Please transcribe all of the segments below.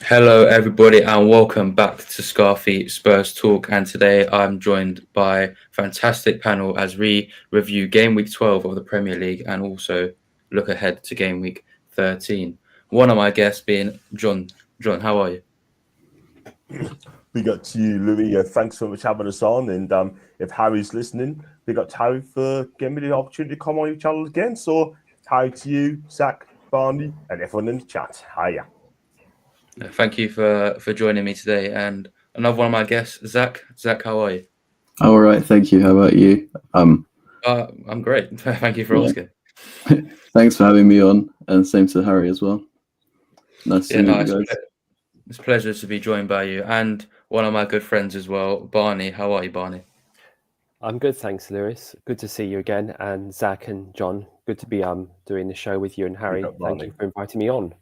Hello, everybody, and welcome back to Scarfy Spurs Talk. And today I'm joined by a fantastic panel as we review Game Week 12 of the Premier League and also look ahead to Game Week 13. One of my guests being John. John, how are you? Big up to you, Louis. Thanks so much for having us on. And if Harry's listening, big up to Harry for giving me the opportunity to come on your channel again. So, hi to you, Zach, Barney, and everyone in the chat. Hiya. Thank you for joining me today. And another one of my guests, Zach. Zach, how are you? All right, thank you. How about you? I'm great. Thank you for Yeah. asking. Thanks for having me on, and same to Harry as well. Nice to meet you guys. It's a pleasure to be joined by you and one of my good friends as well, Barney. How are you, Barney? I'm good, thanks, Lewis. Good to see you again, and Zach and John. Good to be doing the show with you and Harry. Thank you for inviting me on.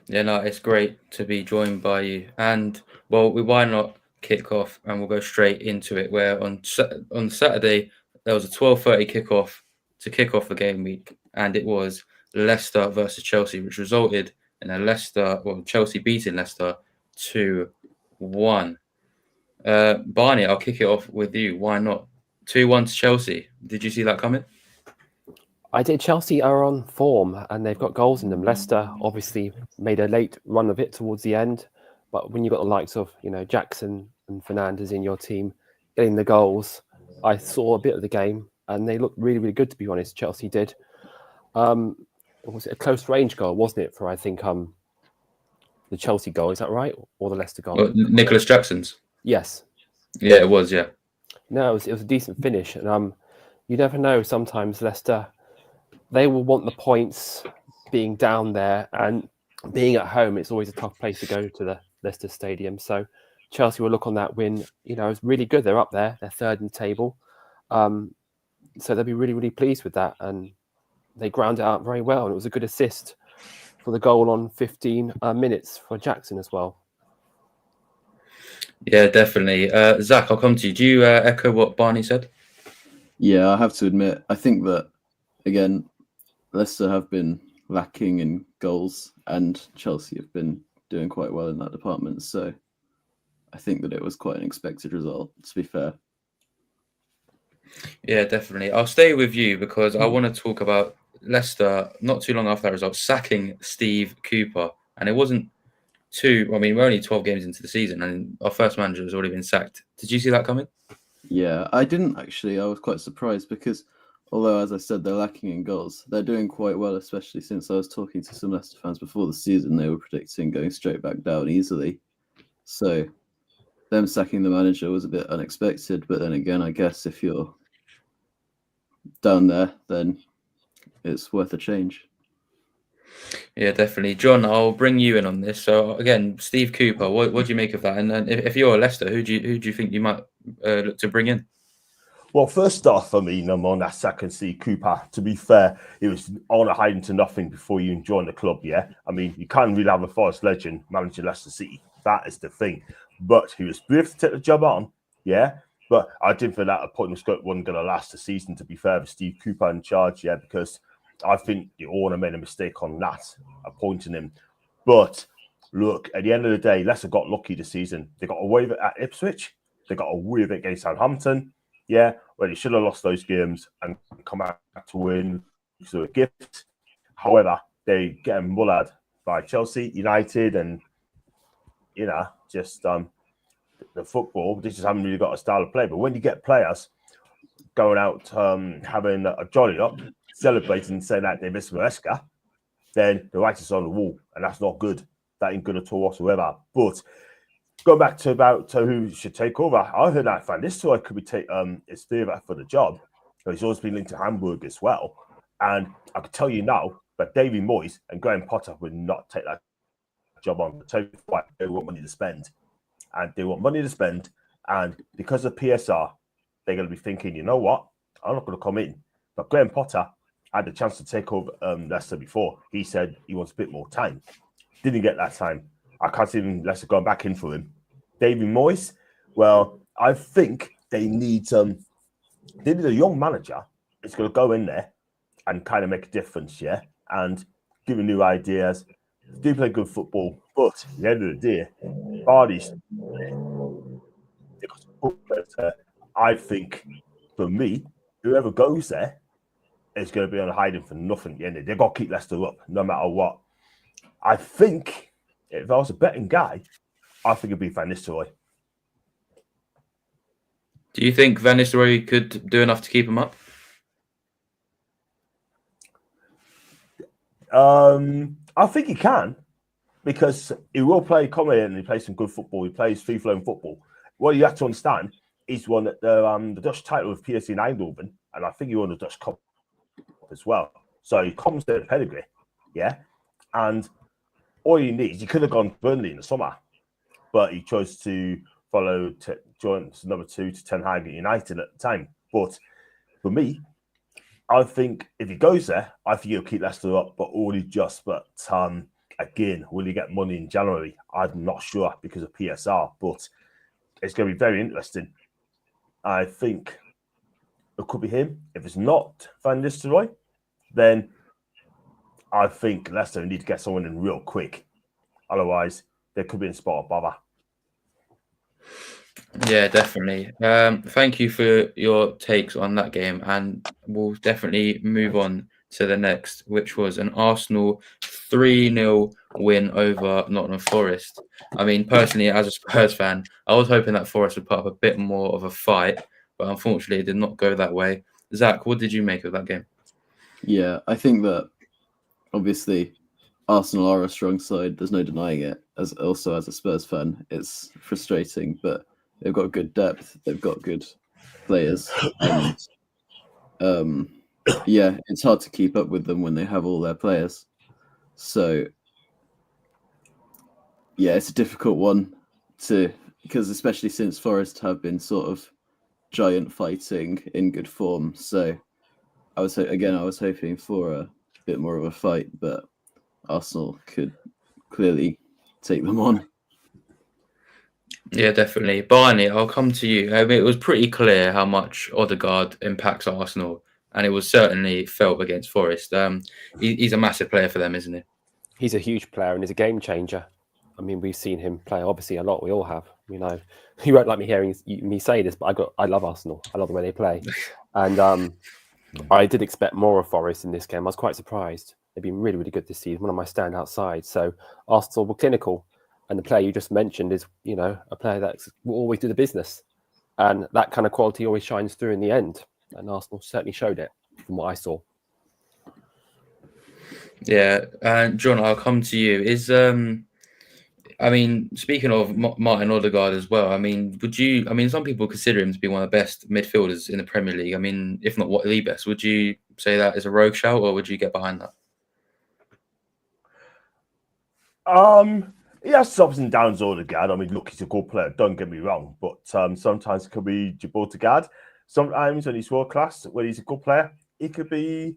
Yeah, no, it's great to be joined by you. And well, why not kick off and we'll go straight into it. Where on Saturday there was a 12:30 kickoff to kick off the game week, and it was Leicester versus Chelsea, which resulted in Chelsea beating Leicester 2-1. Barney, I'll kick it off with you. Why not? 2-1 to Chelsea. Did you see that coming? I did. Chelsea are on form and they've got goals in them. Leicester obviously made a late run of it towards the end, but when you've got the likes of Jackson and Fernandes in your team getting the goals, I saw a bit of the game and they looked really, really good, to be honest. Chelsea did. Was it a close range goal, wasn't it? For I think the Chelsea goal, is that right, or the Leicester goal? Nicholas Jackson's. Yes. Yeah, it was. Yeah. No, it was a decent finish, and you never know. Sometimes Leicester, they will want the points being down there, and being at home, it's always a tough place to go to the Leicester Stadium. So Chelsea will look on that win. It's really good. They're up there. They're third in the table. So they'll be really, really pleased with that. And they ground it out very well. And it was a good assist for the goal on 15 minutes for Jackson as well. Yeah, definitely. Zach, I'll come to you. Do you echo what Barney said? Yeah, I have to admit, I think that, again, Leicester have been lacking in goals and Chelsea have been doing quite well in that department. So I think that it was quite an expected result, to be fair. Yeah, definitely. I'll stay with you because I want to talk about Leicester not too long after that result sacking Steve Cooper. And it wasn't we're only 12 games into the season and our first manager has already been sacked. Did you see that coming? Yeah, I didn't actually. I was quite surprised because although, as I said, they're lacking in goals, they're doing quite well, especially since I was talking to some Leicester fans before the season. They were predicting going straight back down easily. So them sacking the manager was a bit unexpected. But then again, I guess if you're down there, then it's worth a change. Yeah, definitely. John, I'll bring you in on this. So again, Steve Cooper, what do you make of that? And then if you're a Leicester, who do you think you might look to bring in? Well, first off, I'm on that second Steve Cooper. To be fair, it was on a hiding to nothing before you joined the club, yeah? You can't really have a Forest legend managing Leicester City. That is the thing. But he was brave to take the job on, yeah? But I didn't think that appointment wasn't going to last the season, to be fair, with Steve Cooper in charge, yeah? Because I think the owner made a mistake on that, appointing him. But look, at the end of the day, Leicester got lucky this season. They got away with it at Ipswich. They got away with it against Southampton. Yeah, well, they should have lost those games and come out to win. So a gift. However, they get mullered by Chelsea, United, and just the football. They just haven't really got a style of play. But when you get players going out having a jolly up, celebrating, saying that they miss Maresca, then the writing's on the wall, and that's not good. That ain't good at all whatsoever. But going back to who should take over, I heard that Van Nistelrooy could be his favourite for the job. He's always been linked to Hamburg as well. And I can tell you now that David Moyes and Graham Potter would not take that job on. They want money to spend. And they want money to spend. And because of PSR, they're going to be thinking, you know what? I'm not going to come in. But Graham Potter had the chance to take over Leicester before. He said he wants a bit more time. Didn't get that time. I can't see Leicester going back in for him. David Moyes, well, I think they need a young manager that's going to go in there and kind of make a difference, yeah, and give him new ideas. do play good football, but at the end of the day, Barney's. I think, for me, whoever goes there is going to be on hiding for nothing at the end. They've got to keep Leicester up no matter what. I think if I was a betting guy, I think it'd be Van Nistelrooy. Do you think Van Nistelrooy could do enough to keep him up? I think he can, because he will play comedy and he plays some good football. He plays free-flowing football. What you have to understand is he won the Dutch title with PSV Eindhoven, and I think he won the Dutch Cup as well. So he comes to the pedigree, yeah. And all he needs, he could have gone Burnley in the summer, but he chose to follow join number 2 to Ten Hag at United at the time. But for me, I think if he goes there, I think he'll keep Leicester up, but only just. But again, will he get money in January? I'm not sure because of PSR, but it's going to be very interesting. I think it could be him. If it's not Van Nistelrooy, then I think Leicester need to get someone in real quick. Otherwise, they could be in spot of bother. Yeah, definitely. Thank you for your takes on that game, and we'll definitely move on to the next, which was an Arsenal 3-0 win over Nottingham Forest. I mean, personally, as a Spurs fan, I was hoping that Forest would put up a bit more of a fight, but unfortunately, it did not go that way. Zach, what did you make of that game? Yeah, I think that obviously Arsenal are a strong side. There's no denying it. As a Spurs fan, it's frustrating, but they've got good depth. They've got good players, and yeah, it's hard to keep up with them when they have all their players. So yeah, it's a difficult one because especially since Forest have been sort of giant fighting in good form. So I was hoping for a bit more of a fight, but Arsenal could clearly take them on. Yeah, definitely. Barney, I'll come to you. I mean, it was pretty clear how much Odegaard impacts Arsenal, and it was certainly felt against Forest. He's a massive player for them, isn't he? He's a huge player and he's a game changer. I mean, we've seen him play obviously a lot. We all have. You know, you won't like me hearing me say this, but I love Arsenal. I love the way they play, and I did expect more of Forest in this game. I was quite surprised. They've been really, really good this season. One of my standout sides. So Arsenal were clinical. And the player you just mentioned is, you know, a player that will always do the business. And that kind of quality always shines through in the end. And Arsenal certainly showed it from what I saw. Yeah. And John, I'll come to you. I mean, speaking of Martin Odegaard as well, I mean, some people consider him to be one of the best midfielders in the Premier League. I mean, if not the best, would you say that is a rogue shout, or would you get behind that? He has ups and downs, Odegaard. I mean, look, he's a good player, don't get me wrong, but sometimes it could be Odegaard. Sometimes when he's world class, when he's a good player, he could be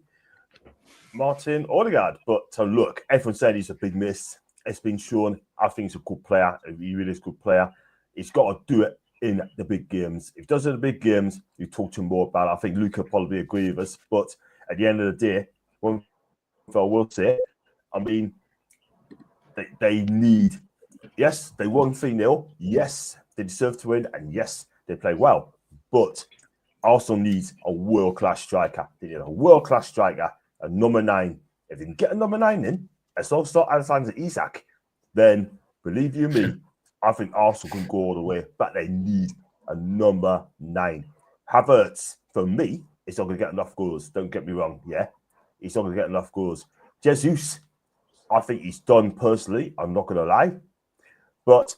Martin Odegaard. But look, everyone said he's a big miss. It's been shown. I think he's a good player. He really is a good player. He's got to do it in the big games. If he does it in the big games, you talk to him more about it. I think Luca probably agree with us. But at the end of the day, one thing I will say, I mean, they need, yes, they won 3-0. Yes, they deserve to win. And yes, they play well. But Arsenal needs a world-class striker. They need a world-class striker, a number 9. If they can get a number 9 in, and so start Alexander Isak, then believe you me, I think Arsenal can go all the way. But they need a number 9. Havertz, for me, is not going to get enough goals. Don't get me wrong, yeah? He's not going to get enough goals. Jesus, I think he's done personally. I'm not going to lie. But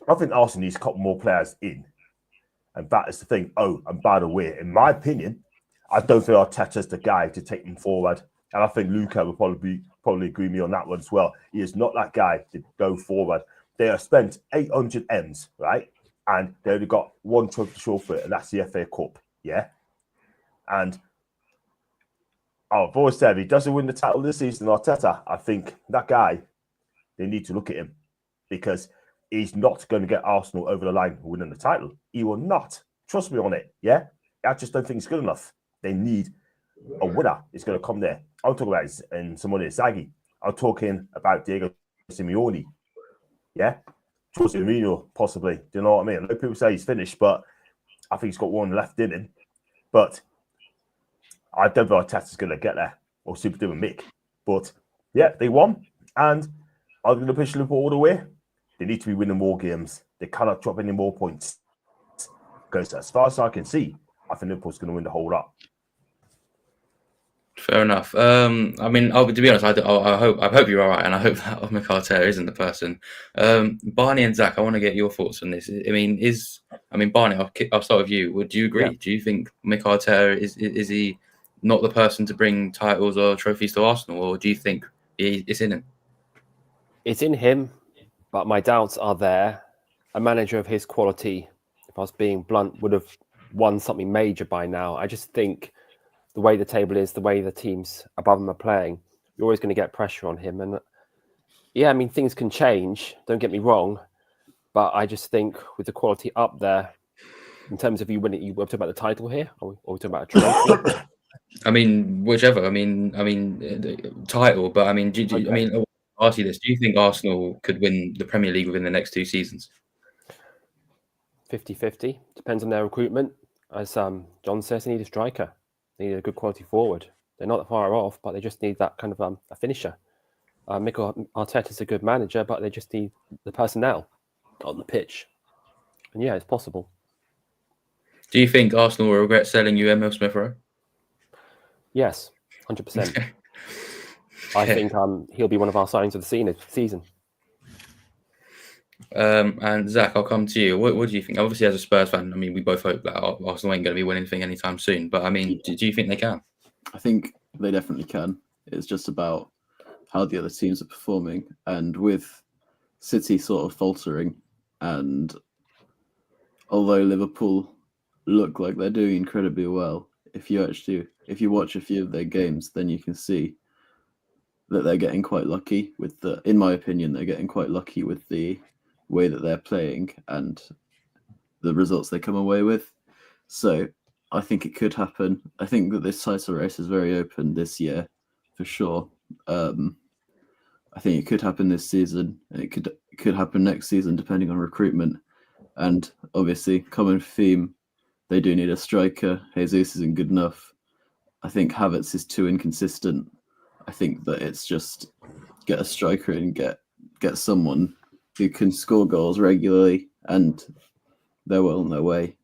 I think Arsenal needs a couple more players in. And that is the thing. Oh, and by the way, in my opinion, I don't think Arteta's the guy to take them forward. And I think Luca will probably agree with me on that one as well. He is not that guy to go forward. They have spent 800 M's, right? And they only got one trophy to show for it, and that's the FA Cup, yeah? And I've always said, if he doesn't win the title this season, Arteta, I think that guy, they need to look at him because he's not going to get Arsenal over the line winning the title. He will not. Trust me on it, yeah? I just don't think it's good enough. They need a winner. It's going to come there. I'm talking about someone like Zaggy. I'm talking about Diego Simeone. Yeah, Jose Mourinho, possibly. Do you know what I mean? I know people say he's finished, but I think he's got one left in him. But I don't know if Arteta's going to get there or super do a Mick. But yeah, they won. And are they going to push Liverpool all the way? They need to be winning more games. They cannot drop any more points. Because as far as I can see, I think Liverpool's going to win the whole lot. Fair enough. I mean, to be honest, I hope you're all right, and I hope that Mikel Arteta isn't the person. Barney and Zach, I want to get your thoughts on this. I mean, Barney, I'll start with you. Would you agree? Yeah. Do you think Mikel Arteta is he not the person to bring titles or trophies to Arsenal, or do you think it's in him? It's in him, but my doubts are there. A manager of his quality, if I was being blunt, would have won something major by now. I just think the way the table is, the way the teams above him are playing, you're always going to get pressure on him. And yeah, I mean, things can change, don't get me wrong, but I just think with the quality up there, in terms of you winning, you were talking about the title here, or we talking about a trophy? I mean, whichever. I mean, the title, but I mean, I mean, I'll ask you this: do you think Arsenal could win the Premier League within the next 2 seasons? 50-50. Depends on their recruitment. As John says, they need a striker. They need a good quality forward. They're not that far off, but they just need that kind of a finisher. Mikel Arteta's a good manager, but they just need the personnel on the pitch. And yeah, it's possible. Do you think Arsenal will regret selling you Emil Smith-Rowe? Yes, 100%. I think he'll be one of our signings of the season. And Zach, I'll come to you. What do you think? Obviously, as a Spurs fan, I mean, we both hope that Arsenal ain't going to be winning anything anytime soon. But I mean, do you think they can? I think they definitely can. It's just about how the other teams are performing, and with City sort of faltering, and although Liverpool look like they're doing incredibly well, if you watch a few of their games, then you can see that they're getting quite lucky with in my opinion, they're getting quite lucky with the way that they're playing and the results they come away with. So I think it could happen. I think that this title race is very open this year, for sure. I think it could happen this season, and it could happen next season, depending on recruitment. And obviously, common theme, they do need a striker. Jesus isn't good enough. I think Havertz is too inconsistent. I think that it's just get a striker and get someone who can score goals regularly, and they're well on their way.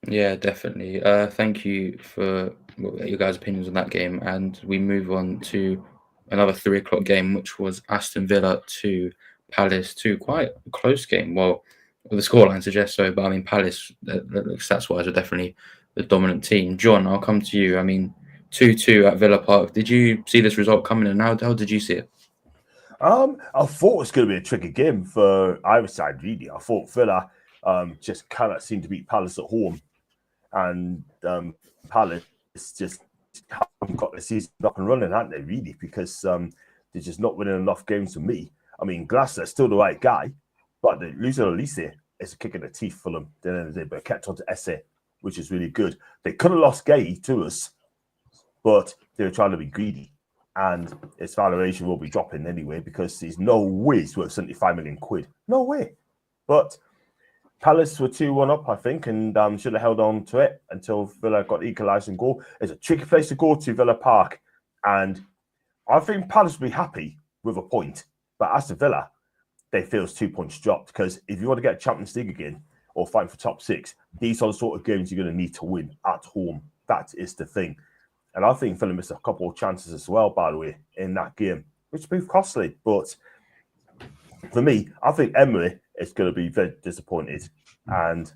Yeah, definitely. Thank you for your guys' opinions on that game. And we move on to another 3:00 game, which was Aston Villa 2, Palace 2. Quite a close game. Well, the scoreline suggests so, but I mean, Palace, stats-wise, are definitely the dominant team. John, I'll come to you. I mean, 2-2 at Villa Park. Did you see this result coming, and how did you see it? I thought it was going to be a tricky game for either side, really. I thought Villa just cannot seem to beat Palace at home. And Palace just haven't got the season up and running, haven't they, really? Because they're just not winning enough games for me. I mean, Glasner's still the right guy, but the losing Elise is a kick in the teeth for them at the end of the day, but kept on to Esse, which is really good. They could have lost Gay to us, but they were trying to be greedy. And its valuation will be dropping anyway because there's no way it's worth 75 million quid. No way. But Palace were 2-1 up, I think, and should have held on to it until Villa got equalised and goal. It's a tricky place to go to, Villa Park. And I think Palace will be happy with a point. But as to Villa, they feel it's 2 points dropped because if you want to get Champions League again or fight for top 6, these are the sort of games you're going to need to win at home. That is the thing. And I think Villa missed a couple of chances as well, by the way, in that game, which proved costly. But for me, I think Emery is going to be very disappointed. And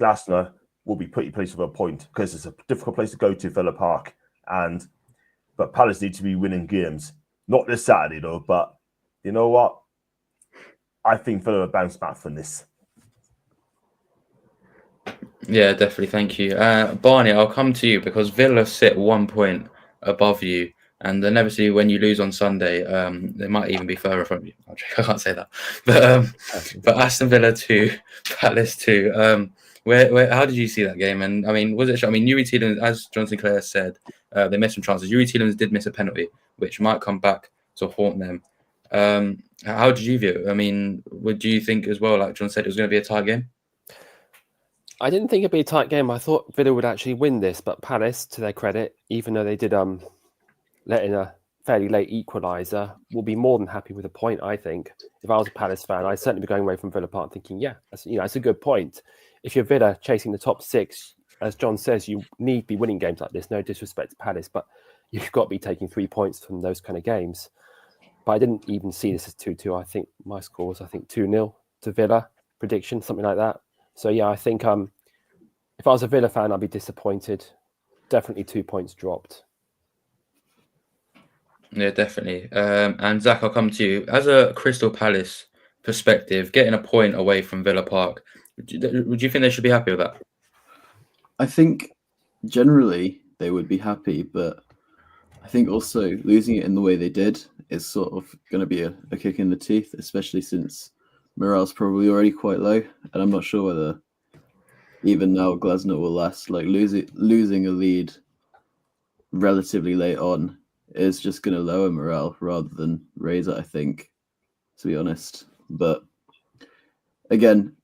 Glasner will be pretty pleased with a point because it's a difficult place to go to, Villa Park. But Palace need to be winning games. Not this Saturday, though. But you know what? I think Villa will bounce back from this. Yeah, definitely. Thank you. Barney, I'll come to you because Villa sit 1 point above you, and inevitably when you lose on Sunday, they might even be further from you. I can't say that. But Aston Villa 2, Palace 2. How did you see that game? And I mean, was it? I mean, Yuri Tielemans, as John Sinclair said, they missed some chances. Yuri Tielemans did miss a penalty, which might come back to haunt them. How did you view it? I mean, would you think as well, like John said, it was going to be a tight game? I didn't think it'd be a tight game. I thought Villa would actually win this, but Palace, to their credit, even though they did let in a fairly late equaliser, will be more than happy with a point. I think if I was a Palace fan, I'd certainly be going away from Villa Park thinking, yeah, that's a good point. If you're Villa chasing the top 6, as John says, you need to be winning games like this. No disrespect to Palace, but you've got to be taking 3 points from those kind of games. But I didn't even see this as 2-2. I think my score was 2-0 to Villa. Prediction, something like that. So yeah, I think if I was a Villa fan, I'd be disappointed. Definitely 2 points dropped. Yeah, definitely. And Zach, I'll come to you. As a Crystal Palace perspective, getting a point away from Villa Park, would you think they should be happy with that? I think generally they would be happy, but I think also losing it in the way they did is sort of going to be a kick in the teeth, especially since morale's probably already quite low, and I'm not sure whether even now Glasner will last. Like losing a lead relatively late on is just going to lower morale rather than raise it, I think, to be honest. But again,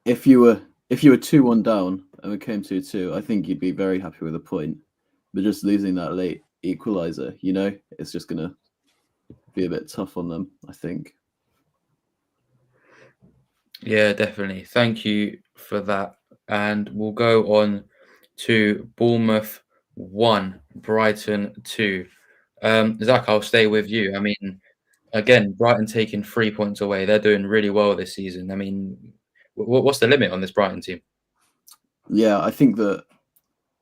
if you were 2-1 down and it came 2-2, I think you'd be very happy with a point. But just losing that late equaliser, it's just going to be a bit tough on them, I think. Yeah, definitely. Thank you for that. And we'll go on to Bournemouth 1, Brighton 2. Zach, I'll stay with you. I mean, again, Brighton taking 3 points away. They're doing really well this season. I mean, what's the limit on this Brighton team? Yeah, I think that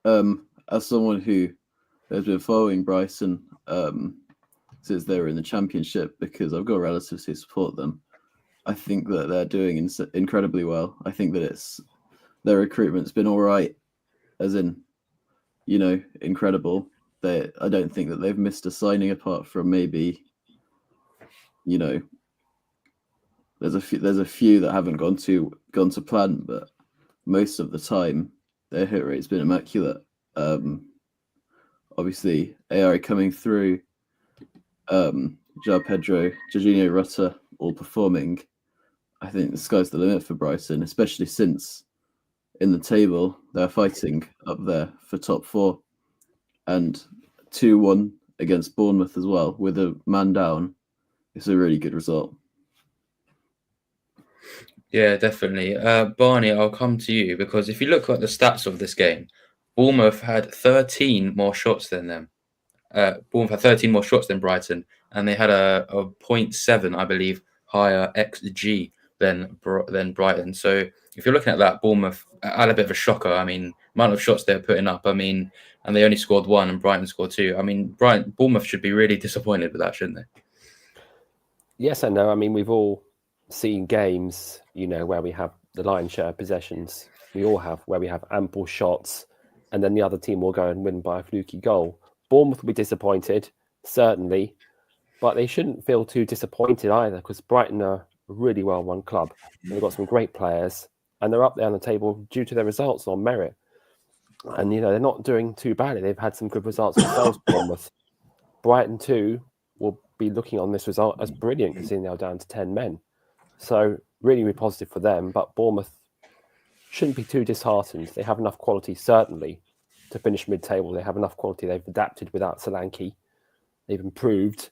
as someone who has been following Brighton since they were in the Championship, because I've got relatives who support them, I think that they're doing incredibly well. I think that their recruitment's been all right, as in, incredible. I don't think that they've missed a signing apart from maybe, there's a few that haven't gone to plan, but most of the time their hit rate's been immaculate. Obviously, AI coming through, João Pedro, Jorginho Rutter, all performing. I think the sky's the limit for Brighton, especially since in the table they're fighting up there for top 4, and 2-1 against Bournemouth as well with a man down. It's a really good result. Yeah, definitely. Barney, I'll come to you because if you look at the stats of this game, Bournemouth had 13 more shots than them. Bournemouth had 13 more shots than Brighton, and they had a 0.7, I believe, higher XG than Brighton. So if you're looking at that, Bournemouth had a bit of a shocker. I mean, amount of shots they're putting up. I mean, and they only scored 1, and Brighton scored 2. I mean, Bournemouth should be really disappointed with that, shouldn't they? Yes and no. I mean, we've all seen games, where we have the lion's share of possessions. We all have where we have ample shots, and then the other team will go and win by a fluky goal. Bournemouth will be disappointed, certainly, but they shouldn't feel too disappointed either, because Brighton are a really well-run club. They've got some great players, and they're up there on the table due to their results on merit. And, they're not doing too badly. They've had some good results themselves, Bournemouth. Brighton, too, will be looking on this result as brilliant, considering they're down to 10 men. So, really, really positive for them. But Bournemouth shouldn't be too disheartened. They have enough quality, certainly, to finish mid-table. They have enough quality. They've adapted without Solanke. They've improved.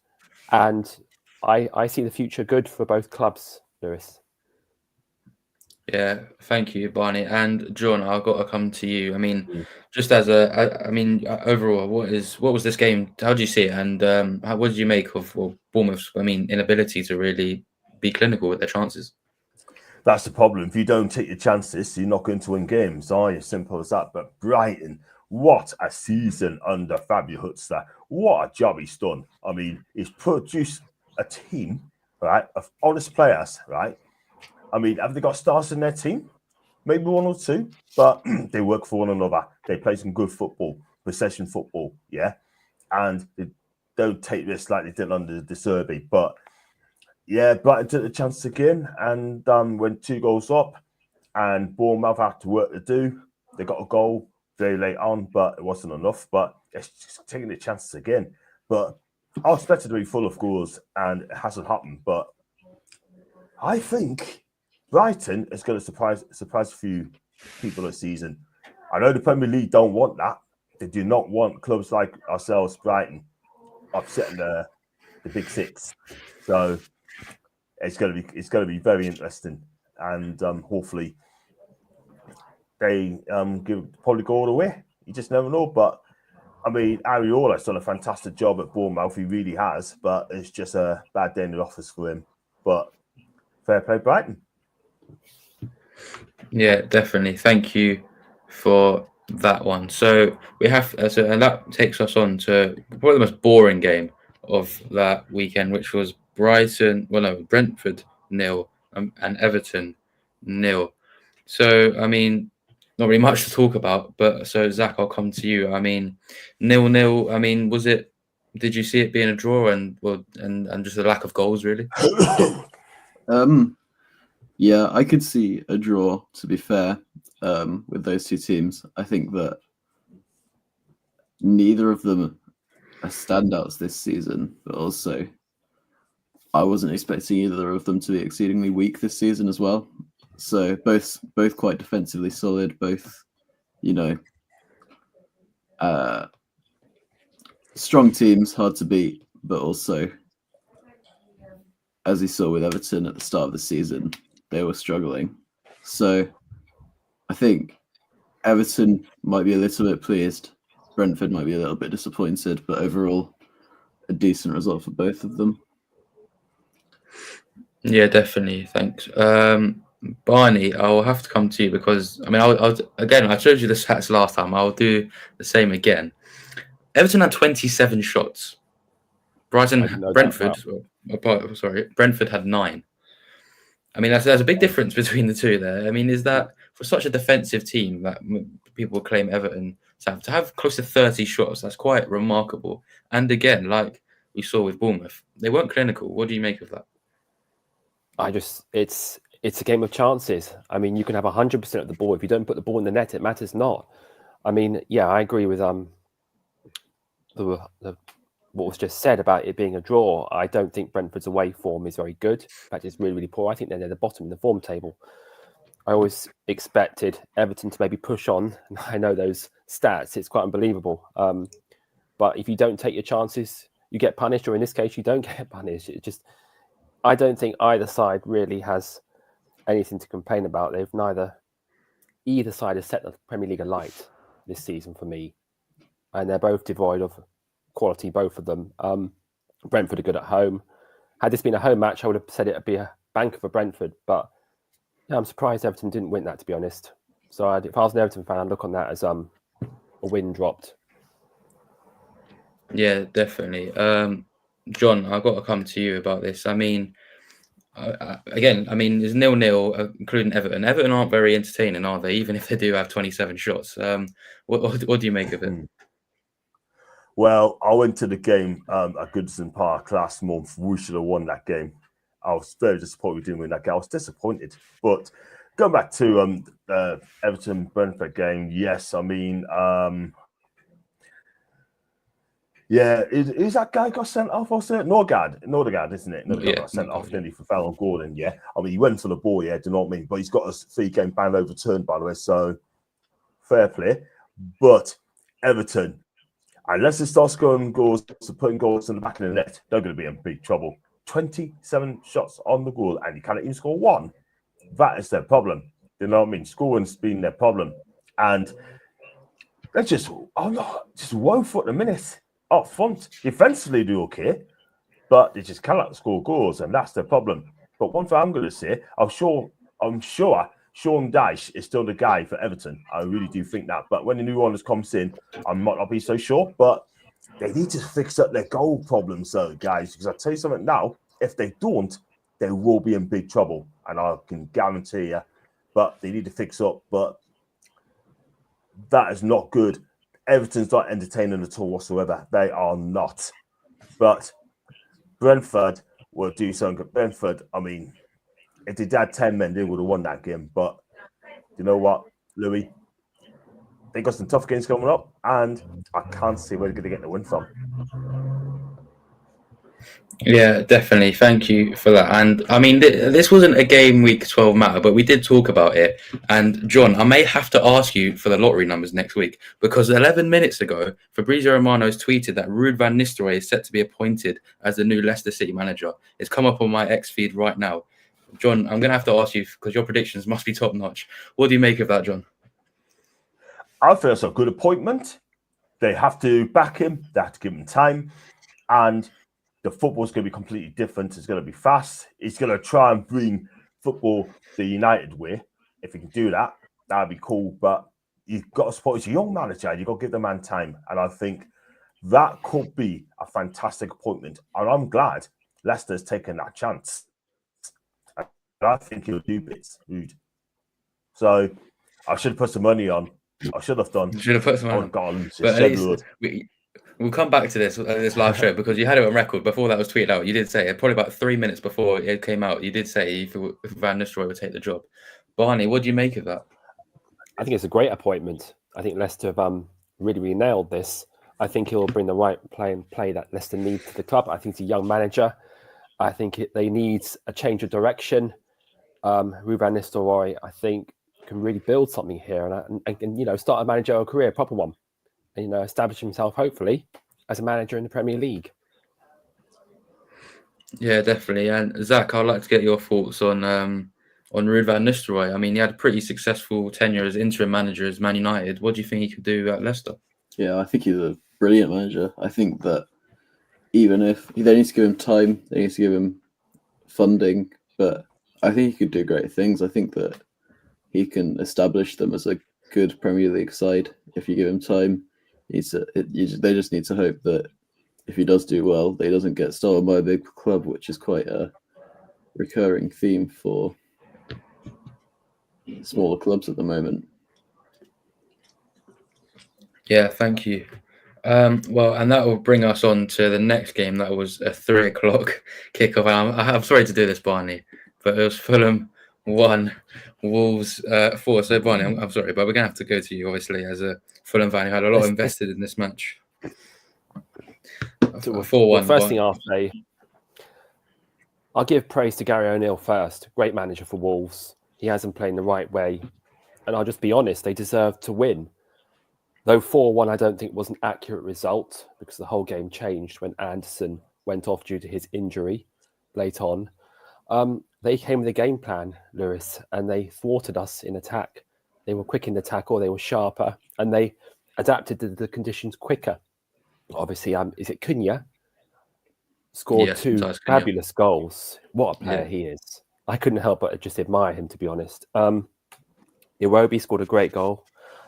And I see the future good for both clubs, Lewis. Yeah, thank you, Barney. And John, I've got to come to you. I mean, just as overall, what was this game? How do you see it? And what did you make of Bournemouth's, inability to really be clinical with their chances? That's the problem. If you don't take your chances, you're not going to win games, are you? Simple as that. But Brighton, what a season under Fabio Hutzer. What a job he's done. I mean, he's produced a team, right, of honest players, right? I mean, have they got stars in their team? Maybe 1 or 2, but they work for one another. They play some good football, possession football, yeah? And they don't take risks like they did under De Zerbi. But, yeah, Brighton took the chance again and went 2 goals up, and Bournemouth had to work to do. They got a goal very late on, but it wasn't enough. But it's just taking the chances again. But I was expected to be full of goals, and it hasn't happened. But I think Brighton is going to surprise a few people this season. I know the Premier League don't want that. They do not want clubs like ourselves, Brighton, upsetting the Big Six. So it's going to be very interesting, and hopefully they probably go all the way. You just never know. But I mean, Ariola's done a fantastic job at Bournemouth. He really has, but it's just a bad day in the office for him. But fair play, Brighton. Yeah, definitely. Thank you for that one. So we have, and that takes us on to probably the most boring game of that weekend, which was Brentford 0 and Everton 0. So I mean, not really much to talk about. But so Zach, I'll come to you. I mean, 0-0. I mean, was it? Did you see it being a draw and just a lack of goals, really? Yeah, I could see a draw, to be fair, with those two teams. I think that neither of them are standouts this season, but also I wasn't expecting either of them to be exceedingly weak this season as well. So both quite defensively solid, both, strong teams, hard to beat, but also, as you saw with Everton at the start of the season, they were struggling. So I think Everton might be a little bit pleased. Brentford might be a little bit disappointed, but overall, a decent result for both of them. Yeah, definitely. Thanks. Barney, I'll have to come to you because, I mean, I showed you the stats last time. I'll do the same again. Everton had 27 shots. Brentford had 9. I mean, there's a big difference between the two there. I mean, is that for such a defensive team that people claim Everton to have close to 30 shots? That's quite remarkable. And again, like we saw with Bournemouth, they weren't clinical. What do you make of that? It's a game of chances. I mean, you can have 100% of the ball. If you don't put the ball in the net, it matters not. I mean, yeah, I agree with what was just said about it being a draw. I don't think Brentford's away form is very good. In fact, it's really, really poor. I think they're near the bottom of the form table. I always expected Everton to maybe push on. I know those stats, it's quite unbelievable. But if you don't take your chances, you get punished, or in this case, you don't get punished. I don't think either side really has anything to complain about. Either side has set the Premier League alight this season for me. And they're both devoid of quality, both of them. Brentford are good at home. Had this been a home match, I would have said it would be a banker for Brentford. But yeah, I'm surprised Everton didn't win that, to be honest. So if I was an Everton fan, I'd look on that as a win dropped. Yeah, definitely. John, I've got to come to you about this. I mean, again, I mean, it's 0-0, including Everton. Everton aren't very entertaining, are they? Even if they do have 27 shots. What do you make of it? Well, I went to the game at Goodison Park last month. We should have won that game. I was very disappointed we didn't win that game. I was disappointed. But going back to the Everton-Brentford game, yes, I mean, yeah, is that guy got sent off? Or Norgard, isn't it? Norgard got sent off, didn't he, for foul on Gordon, yeah? I mean, he went for the ball, yeah, do you know what I mean? But he's got a 3-game ban overturned, by the way, so fair play. But Everton, unless they start scoring goals, putting goals in the back of the net, they're going to be in big trouble. 27 shots on the goal, and you can't even score one. That is their problem. You know what I mean? Scoring's been their problem. And they're just woeful at the minute. Up front, defensively do okay, but they just cannot score goals, and that's their problem. But one thing I'm going to say, I'm sure Sean Dyche is still the guy for Everton. I really do think that. But when the new owners comes in, I might not be so sure. But they need to fix up their goal problems, though, guys. Because I'll tell you something now, if they don't, they will be in big trouble. And I can guarantee you. But they need to fix up. But that is not good. Everton's not entertaining at all whatsoever. They are not. But Brentford will do something. Brentford, I mean, if they had 10 men, they would have won that game. But you know what, Louis? They got some tough games coming up, and I can't see where they're going to get the win from. Yeah, definitely. Thank you for that. And I mean, this wasn't a game week 12 matter, but we did talk about it. And John, I may have to ask you for the lottery numbers next week because 11 minutes ago, Fabrizio Romano has tweeted that Ruud van Nistelrooy is set to be appointed as the new Leicester City manager. It's come up on my X feed right now. John, I'm going to have to ask you because your predictions must be top notch. What do you make of that, John? I feel it's a good appointment. They have to back him. They have to give him time. And the football's going to be completely different. It's going to be fast. He's going to try and bring football the United way. If he can do that, that'd be cool. But you've got to support. He's a young manager. You've got to give the man time. And I think that could be a fantastic appointment. And I'm glad Leicester's taken that chance. And I think he'll do bits, Ruud. So I should have put some money on. I should have done. Should have put some money on. But at least we'll come back to this live show because you had it on record before that was tweeted out. You did say it probably about 3 minutes before it came out. You did say if Van Nistelrooy would take the job. Barney, what do you make of that? I think it's a great appointment. I think Leicester have really nailed this. I think he'll bring the right play that Leicester need to the club. I think he's a young manager. I think they need a change of direction. Ruud van Nistelrooy, I think, can really build something here and start a managerial career, a proper one. And, establish himself, hopefully, as a manager in the Premier League. Yeah, definitely. And Zach, I'd like to get your thoughts on Ruud van Nistelrooy. I mean, he had a pretty successful tenure as interim manager as Man United. What do you think he could do at Leicester? Yeah, I think he's a brilliant manager. I think that even if they need to give him time, they need to give him funding, but I think he could do great things. I think that he can establish them as a good Premier League side if you give him time. They just need to hope that if he does do well, that he doesn't get stolen by a big club, which is quite a recurring theme for smaller clubs at the moment. Yeah, thank you. Well, and that will bring us on to the next game. That was a 3 o'clock kickoff. I'm sorry to do this, Barney, but it was Fulham 1, Wolves 4. So, Barney, I'm sorry, but we're going to have to go to you, obviously, as a Fulham fan who had a lot invested in this match. 4-1. First thing I'll say, I'll give praise to Gary O'Neill first. Great manager for Wolves. He has them playing the right way. And I'll just be honest, they deserve to win. Though 4-1, I don't think was an accurate result because the whole game changed when Anderson went off due to his injury late on. They came with a game plan, Lewis, and they thwarted us in attack. They were quick in the tackle, they were sharper, and they adapted to the conditions quicker. Obviously, is it Cunha? Scored 2 fabulous goals. What a player he is. I couldn't help but just admire him, to be honest. Iwobi scored a great goal.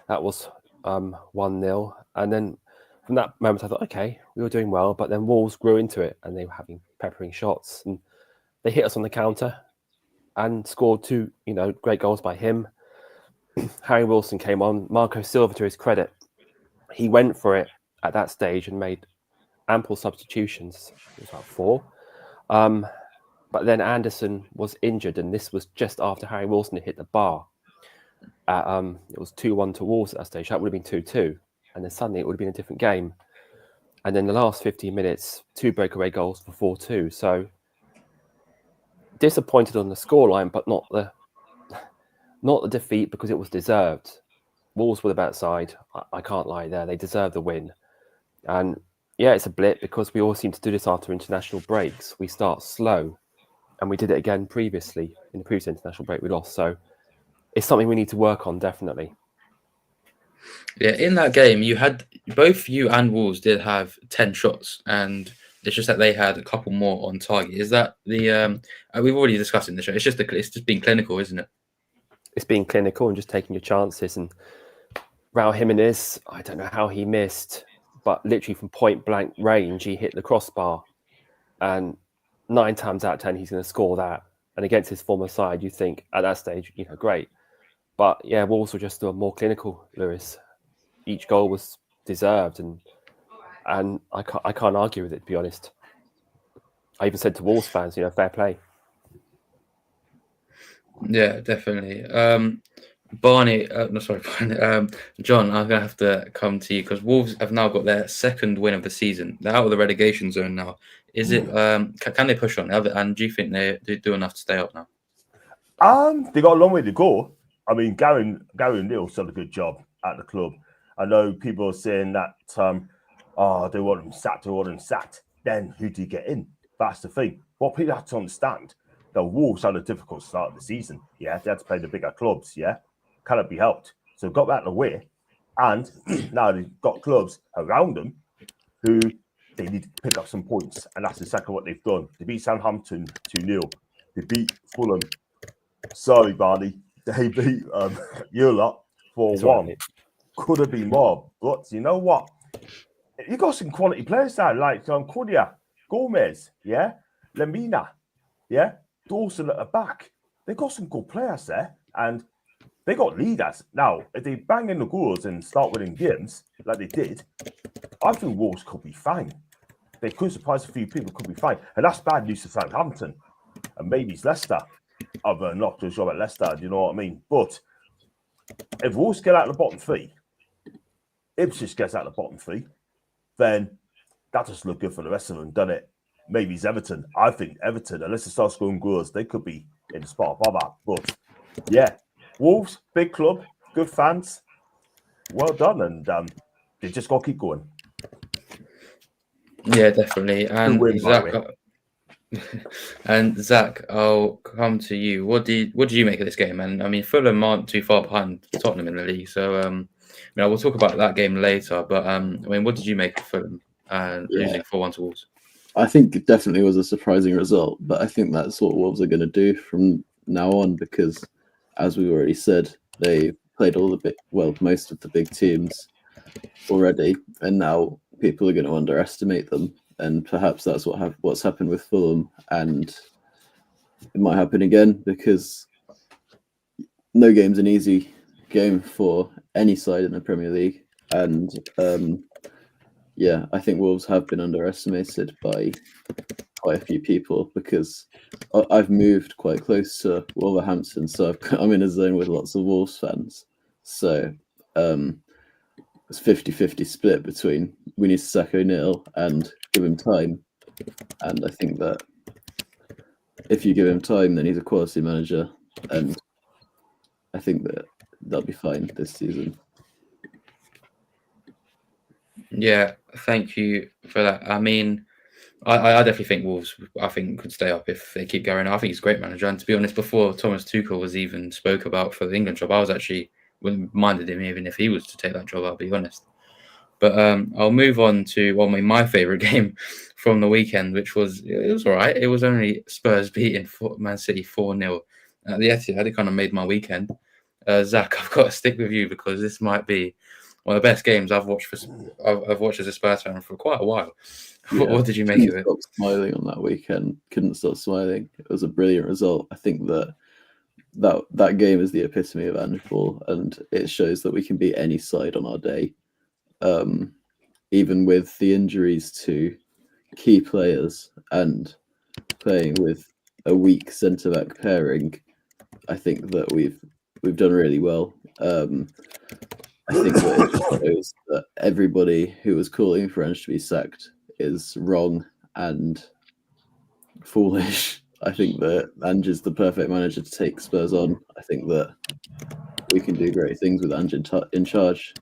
That was 1-0. And then from that moment, I thought, okay, we were doing well. But then Wolves grew into it and they were having peppering shots. And they hit us on the counter and scored 2, great goals by him. Harry Wilson came on. Marco Silva, to his credit, he went for it at that stage and made ample substitutions. It was about 4. But then Anderson was injured, and this was just after Harry Wilson had hit the bar. It was 2-1 to Wolves at that stage. That would have been 2-2. And then suddenly it would have been a different game. And then the last 15 minutes, 2 breakaway goals for 4-2. So disappointed on the scoreline, but not the defeat because it was deserved. Wolves were the better side. I can't lie there. They deserve the win. And yeah, it's a blip because we always seem to do this after international breaks. We start slow, and we did it again previously. In the previous international break, we lost. So it's something we need to work on, definitely. Yeah, in that game, both you and Wolves did have 10 shots, and it's just that they had a couple more on target. Is that the? We've already discussed it in the show. It's just being clinical, isn't it? It's being clinical and just taking your chances. And Raul Jimenez, I don't know how he missed, but literally from point blank range, he hit the crossbar, and 9 times out of 10, he's going to score that. And against his former side, you think at that stage, great. But yeah, Wolves were just more clinical, Lewis. Each goal was deserved, and I can't argue with it, to be honest. I even said to Wolves fans, fair play. Yeah, definitely. Barney, no, sorry, Barney, John, I'm gonna have to come to you because Wolves have now got their second win of the season. They're out of the relegation zone now. Is it? Can they push on? And do you think they do enough to stay up now? They got a long way to go. I mean, Gary O'Neill's done a good job at the club. I know people are saying that they want him sacked. Then who do you get in? That's the thing. What people have to understand, the Wolves had a difficult start of the season. Yeah, they had to play the bigger clubs. Yeah, cannot be helped. So got that away, and now they've got clubs around them who they need to pick up some points, and that's exactly what they've done. They beat Southampton 2-0. They beat Fulham. Sorry, Barney. They beat you lot 4-1. Right. Could have been more, but you know what? You got some quality players there, like Kodia, Gomez, yeah, Lemina, yeah, Dawson at the back. They got some good players there, and they got leaders. Now, if they bang in the goals and start winning games like they did, I think Wolves could be fine. They could surprise a few people, could be fine, and that's bad news to Southampton, and maybe it's Leicester. I've not too sure about Leicester, do you know what I mean? But if Wolves get out of the bottom three, Ipswich gets out of the bottom three, then that just look good for the rest of them, doesn't it? Maybe it's Everton. I think Everton, unless it starts scoring goals, they could be in the spot above that. But yeah, Wolves, big club, good fans, well done, and they just got to keep going. Yeah, definitely. And win, Zach, I'll come to you. What do you make of this game? And I mean, Fulham aren't too far behind Tottenham in the league, so we'll talk about that game later. But I mean, what did you make of Fulham losing 4-1 to Wolves? I think it definitely was a surprising result, but I think that's what Wolves are going to do from now on because, as we already said, they played most of the big teams already, and now people are going to underestimate them, and perhaps that's what's happened with Fulham, and it might happen again because no game's an easy game for any side in the Premier League, and I think Wolves have been underestimated by quite a few people because I've moved quite close to Wolverhampton, so I'm in a zone with lots of Wolves fans. So it's 50-50 split between we need to sack O'Neill and give him time. And I think that if you give him time, then he's a quality manager, and I think that they'll be fine this season. Yeah, thank you for that. I mean, I definitely think Wolves, could stay up if they keep going. I think he's a great manager. And to be honest, before Thomas Tuchel was even spoke about for the England job, I was actually wouldn't minded him even if he was to take that job, I'll be honest. But I'll move on to my favourite game from the weekend, which was all right. It was only Spurs beating Man City 4-0 at the Etihad. It kind of made my weekend. Zach, I've got to stick with you because this might be one of the best games I've watched as a Spurs fan for quite a while. Yeah, what did you make of it? Stop smiling on that weekend. Couldn't stop smiling. It was a brilliant result. I think that game is the epitome of handball, and it shows that we can beat any side on our day. Even with the injuries to key players and playing with a weak centre-back pairing, I think that we've done really well. I think that it shows that everybody who was calling for Ange to be sacked is wrong and foolish. I think that Ange is the perfect manager to take Spurs on. I think that we can do great things with Ange in charge.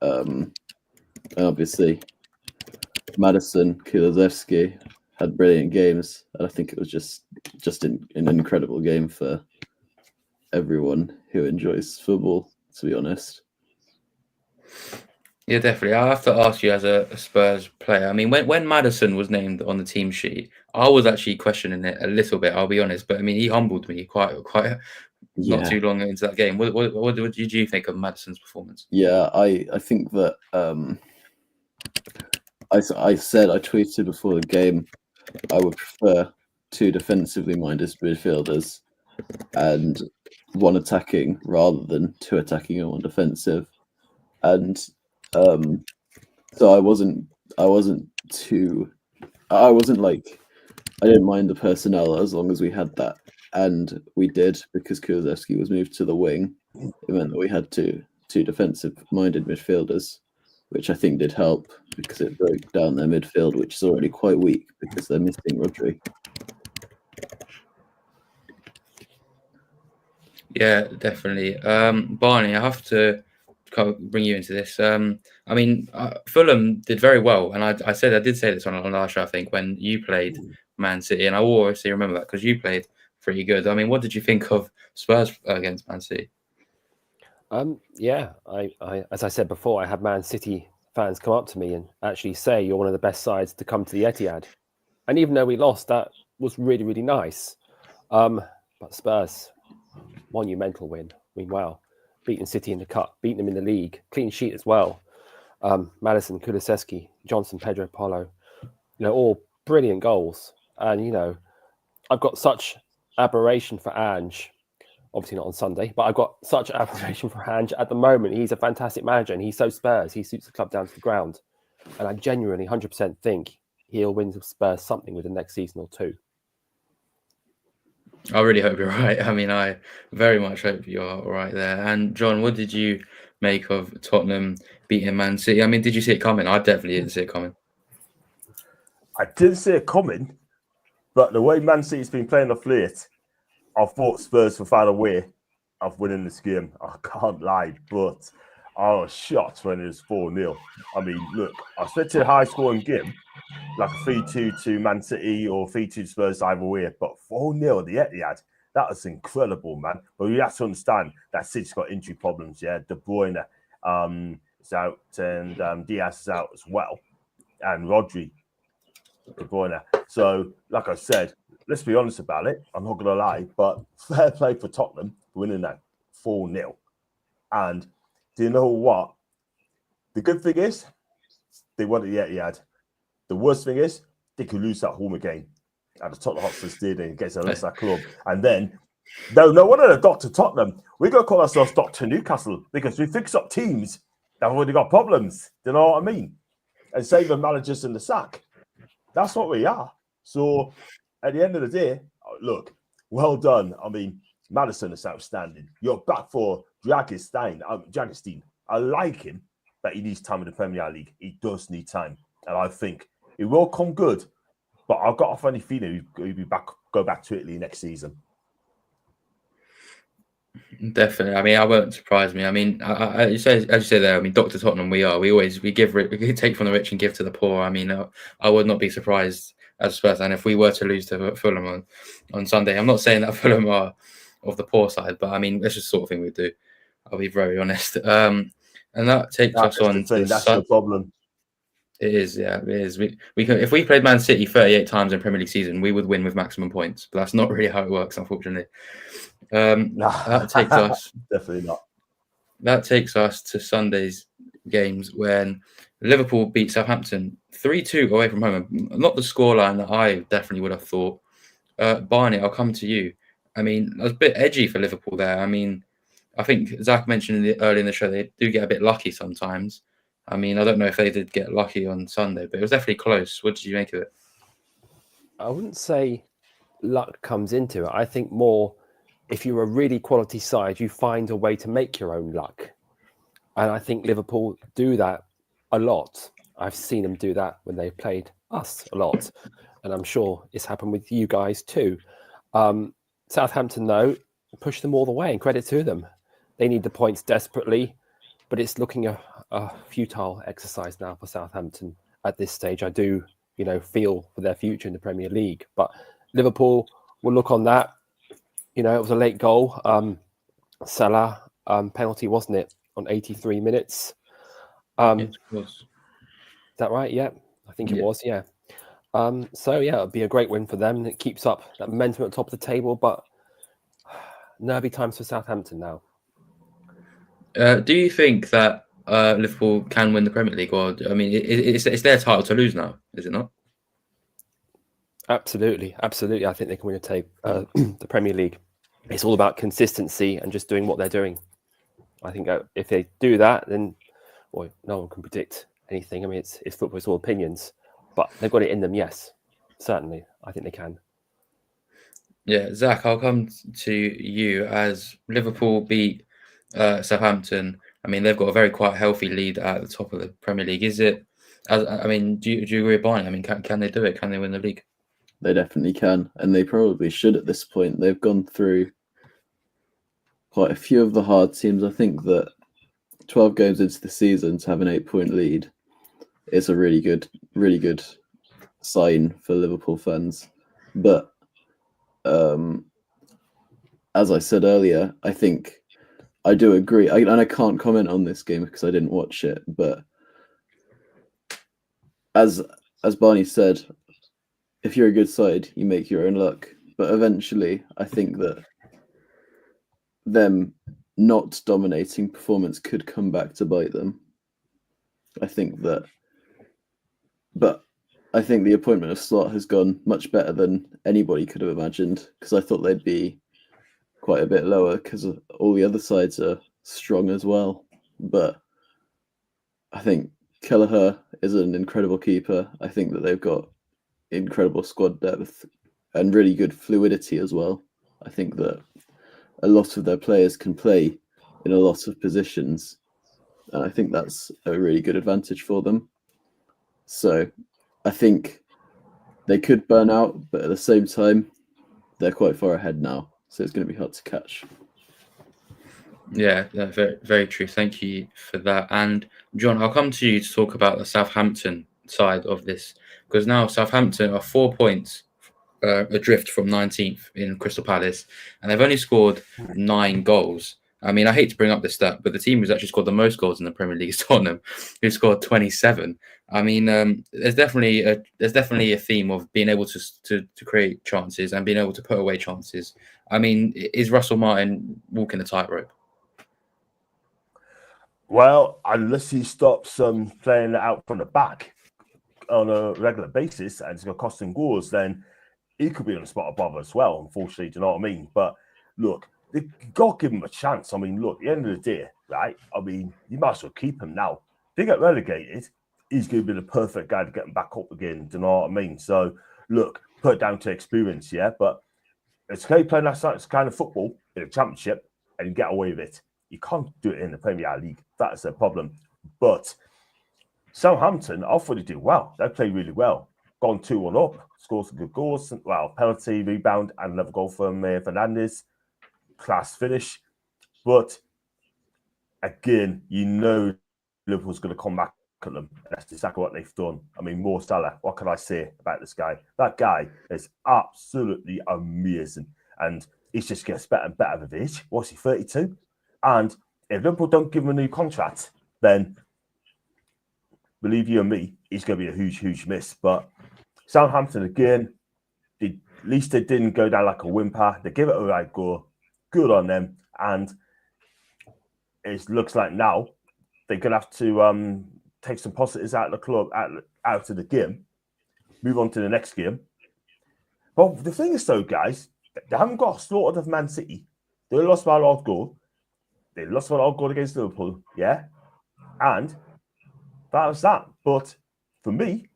And obviously, Maddison, Kulusevski had brilliant games, and I think it was just an incredible game for everyone who enjoys football, to be honest. Yeah, definitely. I have to ask you as a Spurs player. I mean, when Maddison was named on the team sheet, I was actually questioning it a little bit, I'll be honest. But I mean, he humbled me quite not too long into that game. What did you think of Maddison's performance? Yeah, I think that I tweeted before the game I would prefer two defensively minded midfielders and one attacking rather than two attacking and one defensive. And so I didn't mind the personnel as long as we had that and we did because Kulusevski was moved to the wing. It meant that we had two defensive-minded midfielders, which I think did help because it broke down their midfield, which is already quite weak because they're missing Rodri. Yeah, definitely. Barney, I have to bring you into this. I mean, Fulham did very well, and I did say this on last show, I think, when you played Man City, and I will obviously remember that because you played pretty good. I mean, what did you think of Spurs against Man City? Yeah, I as I said before, I had Man City fans come up to me and actually say you're one of the best sides to come to the Etihad, and even though we lost, that was really, really nice. But Spurs, monumental win. I mean, wow, beating City in the cup, beating them in the league, clean sheet as well. Maddison, Kulusevski, Johnson, Pedro Porro, all brilliant goals. And I've got such admiration for Ange. Obviously not on Sunday, but I've got such admiration for Ange at the moment. He's a fantastic manager, and he's so Spurs. He suits the club down to the ground, and I genuinely 100% think he'll win Spurs something with the next season or two. I really hope you're right. I mean, I very much hope you're right there. And John, what did you make of Tottenham beating Man City? I mean, did you see it coming? I definitely didn't see it coming. I didn't see it coming, but the way Man City's been playing off late, I thought Spurs would find a way of winning this game. I can't lie, but I was shocked when it was 4-0. I mean, look, I expected a high-scoring game, like a 3-2 to Man City or 3-2 to Spurs either way, but 4-0 at the Etihad, that was incredible, man. But you have to understand that City's got injury problems, yeah. De Bruyne is out and Diaz is out as well, and Rodri, De Bruyne. So, like I said, let's be honest about it. I'm not going to lie, but fair play for Tottenham winning that 4-0. And do you know what? The good thing is, they won at the Etihad. The worst thing is, they could lose at home again at the Tottenham Hotspur Stadium against a lesser club. And then, no wonder the Dr. Tottenham. We're going to call ourselves Dr. Newcastle because we fix up teams that have already got problems. Do you know what I mean? And save the managers in the sack. That's what we are. So, at the end of the day, look, well done. I mean, Maddison is outstanding. You're back for Dragistein. I like him, but he needs time in the Premier League. He does need time. And I think it will come good. But I've got a funny feeling he'll be back, go back to Italy next season. Definitely. I mean, I won't surprise me. I mean, as you say there, I mean, Dr. Tottenham, we take from the rich and give to the poor. I mean, I would not be surprised as Spurs, and if we were to lose to Fulham on Sunday, I'm not saying that Fulham are of the poor side, but I mean, that's just the sort of thing we do. I'll be very honest. And that takes us on to that's the problem. It is, yeah, it is. We can, if we played Man City 38 times in Premier League season, we would win with maximum points, but that's not really how it works, unfortunately. That takes us definitely not. That takes us to Sunday's games when Liverpool beat Southampton 3-2 away from home. Not the scoreline that I definitely would have thought. Barney, I'll come to you. I mean, it was a bit edgy for Liverpool there. I mean, I think Zach mentioned early in the show they do get a bit lucky sometimes. I mean, I don't know if they did get lucky on Sunday, but it was definitely close. What did you make of it? I wouldn't say luck comes into it. I think more if you're a really quality side, you find a way to make your own luck. And I think Liverpool do that a lot. I've seen them do that when they've played us a lot. And I'm sure it's happened with you guys too. Southampton, though, pushed them all the way, and credit to them. They need the points desperately, but it's looking a futile exercise now for Southampton at this stage. I do, feel for their future in the Premier League. But Liverpool will look on that. It was a late goal. Salah penalty, wasn't it, on 83 minutes? It was. Is that right? Yeah, I think it was, yeah. It'll be a great win for them. And it keeps up that momentum at the top of the table, but nervy times for Southampton now. Do you think that Liverpool can win the Premier League? Or, I mean, it's their title to lose now, is it not? Absolutely. I think they can win the Premier League. It's all about consistency and just doing what they're doing. I think if they do that, then no one can predict anything. I mean, it's football, it's all opinions, but they've got it in them. Yes, certainly. I think they can. Yeah, Zach, I'll come to you as Liverpool beat Southampton. I mean, they've got a very quite healthy lead at the top of the Premier League. Is it? I mean, do you agree with Barney? I mean, can they do it? Can they win the league? They definitely can, and they probably should at this point. They've gone through quite a few of the hard teams. I think that 12 games into the season to have an 8-point lead is a really good sign for Liverpool fans. But as I said earlier, I think I do agree. And I can't comment on this game because I didn't watch it. But as Barney said, if you're a good side, you make your own luck. But eventually, I think that them not dominating performance could come back to bite them. I think the appointment of Slot has gone much better than anybody could have imagined, because I thought they'd be quite a bit lower because all the other sides are strong as well. But I think Kelleher is an incredible keeper. I think that they've got incredible squad depth and really good fluidity as well. I think that a lot of their players can play in a lot of positions, and I think that's a really good advantage for them. So I think they could burn out, but at the same time, they're quite far ahead now, so it's going to be hard to catch. Yeah, very, very true. Thank you for that. And John, I'll come to you to talk about the Southampton side of this, because now Southampton are 4 points adrift from 19th in Crystal Palace, and they've only scored 9 goals. I mean, I hate to bring up this stat, but the team who's actually scored the most goals in the Premier League is Tottenham, who scored 27. I mean, there's definitely a theme of being able to create chances and being able to put away chances. I mean, is Russell Martin walking the tightrope? Well, unless he stops playing it out from the back on a regular basis and it's going to cost him goals, then he could be on the spot above as well, unfortunately. Do you know what I mean? But look, they got to give him a chance. I mean, look, at the end of the day, right? I mean, you might as well keep him now. If they get relegated, he's going to be the perfect guy to get him back up again. Do you know what I mean? So, look, put it down to experience, yeah? But it's okay playing that kind of football in a championship and you get away with it. You can't do it in the Premier League. That's a problem. But Southampton, I thought they did well. They played really well. Gone 2-1 up, scored some good goals. Well, penalty, rebound, and another goal from Fernandes. Class finish. But again, you know Liverpool's going to come back at them. That's exactly what they've done. I mean, Mo Salah, what can I say about this guy? That guy is absolutely amazing. And he just gets better and better with age. What's he, 32? And if Liverpool don't give him a new contract, then believe you and me, he's going to be a huge, huge miss. But Southampton, again, at least they didn't go down like a whimper. They gave it a right go. Good on them. And it looks like now they're going to have to take some positives out of the club, out of the game, move on to the next game. But the thing is, though, guys, they haven't got slaughtered of Man City. They lost by a lot of goal. They lost by a lot of goal against Liverpool, yeah? And that was that. But for me,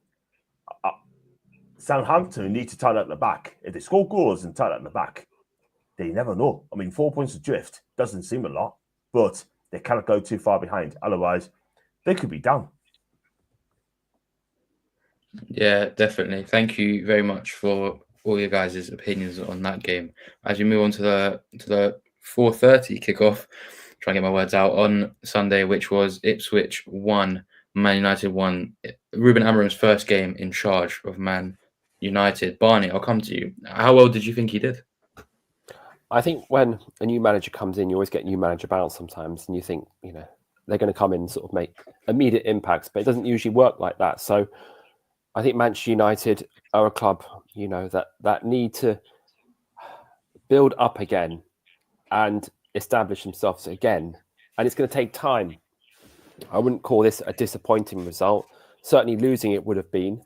Southampton need to tie that at the back. If they score goals and tie that at the back, they never know. I mean, 4 points adrift doesn't seem a lot, but they cannot go too far behind. Otherwise, they could be down. Yeah, definitely. Thank you very much for all your guys' opinions on that game. As we move on to the 4:30 kickoff, try and get my words out, on Sunday, which was Ipswich 1, Man United 1. Ruben Amorim's first game in charge of Man United. Barney, I'll come to you. How well did you think he did? I think when a new manager comes in, you always get new manager bounce sometimes, and you think, they're going to come in and sort of make immediate impacts, but it doesn't usually work like that. So I think Manchester United are a club, that need to build up again and establish themselves again. And it's going to take time. I wouldn't call this a disappointing result. Certainly losing it would have been,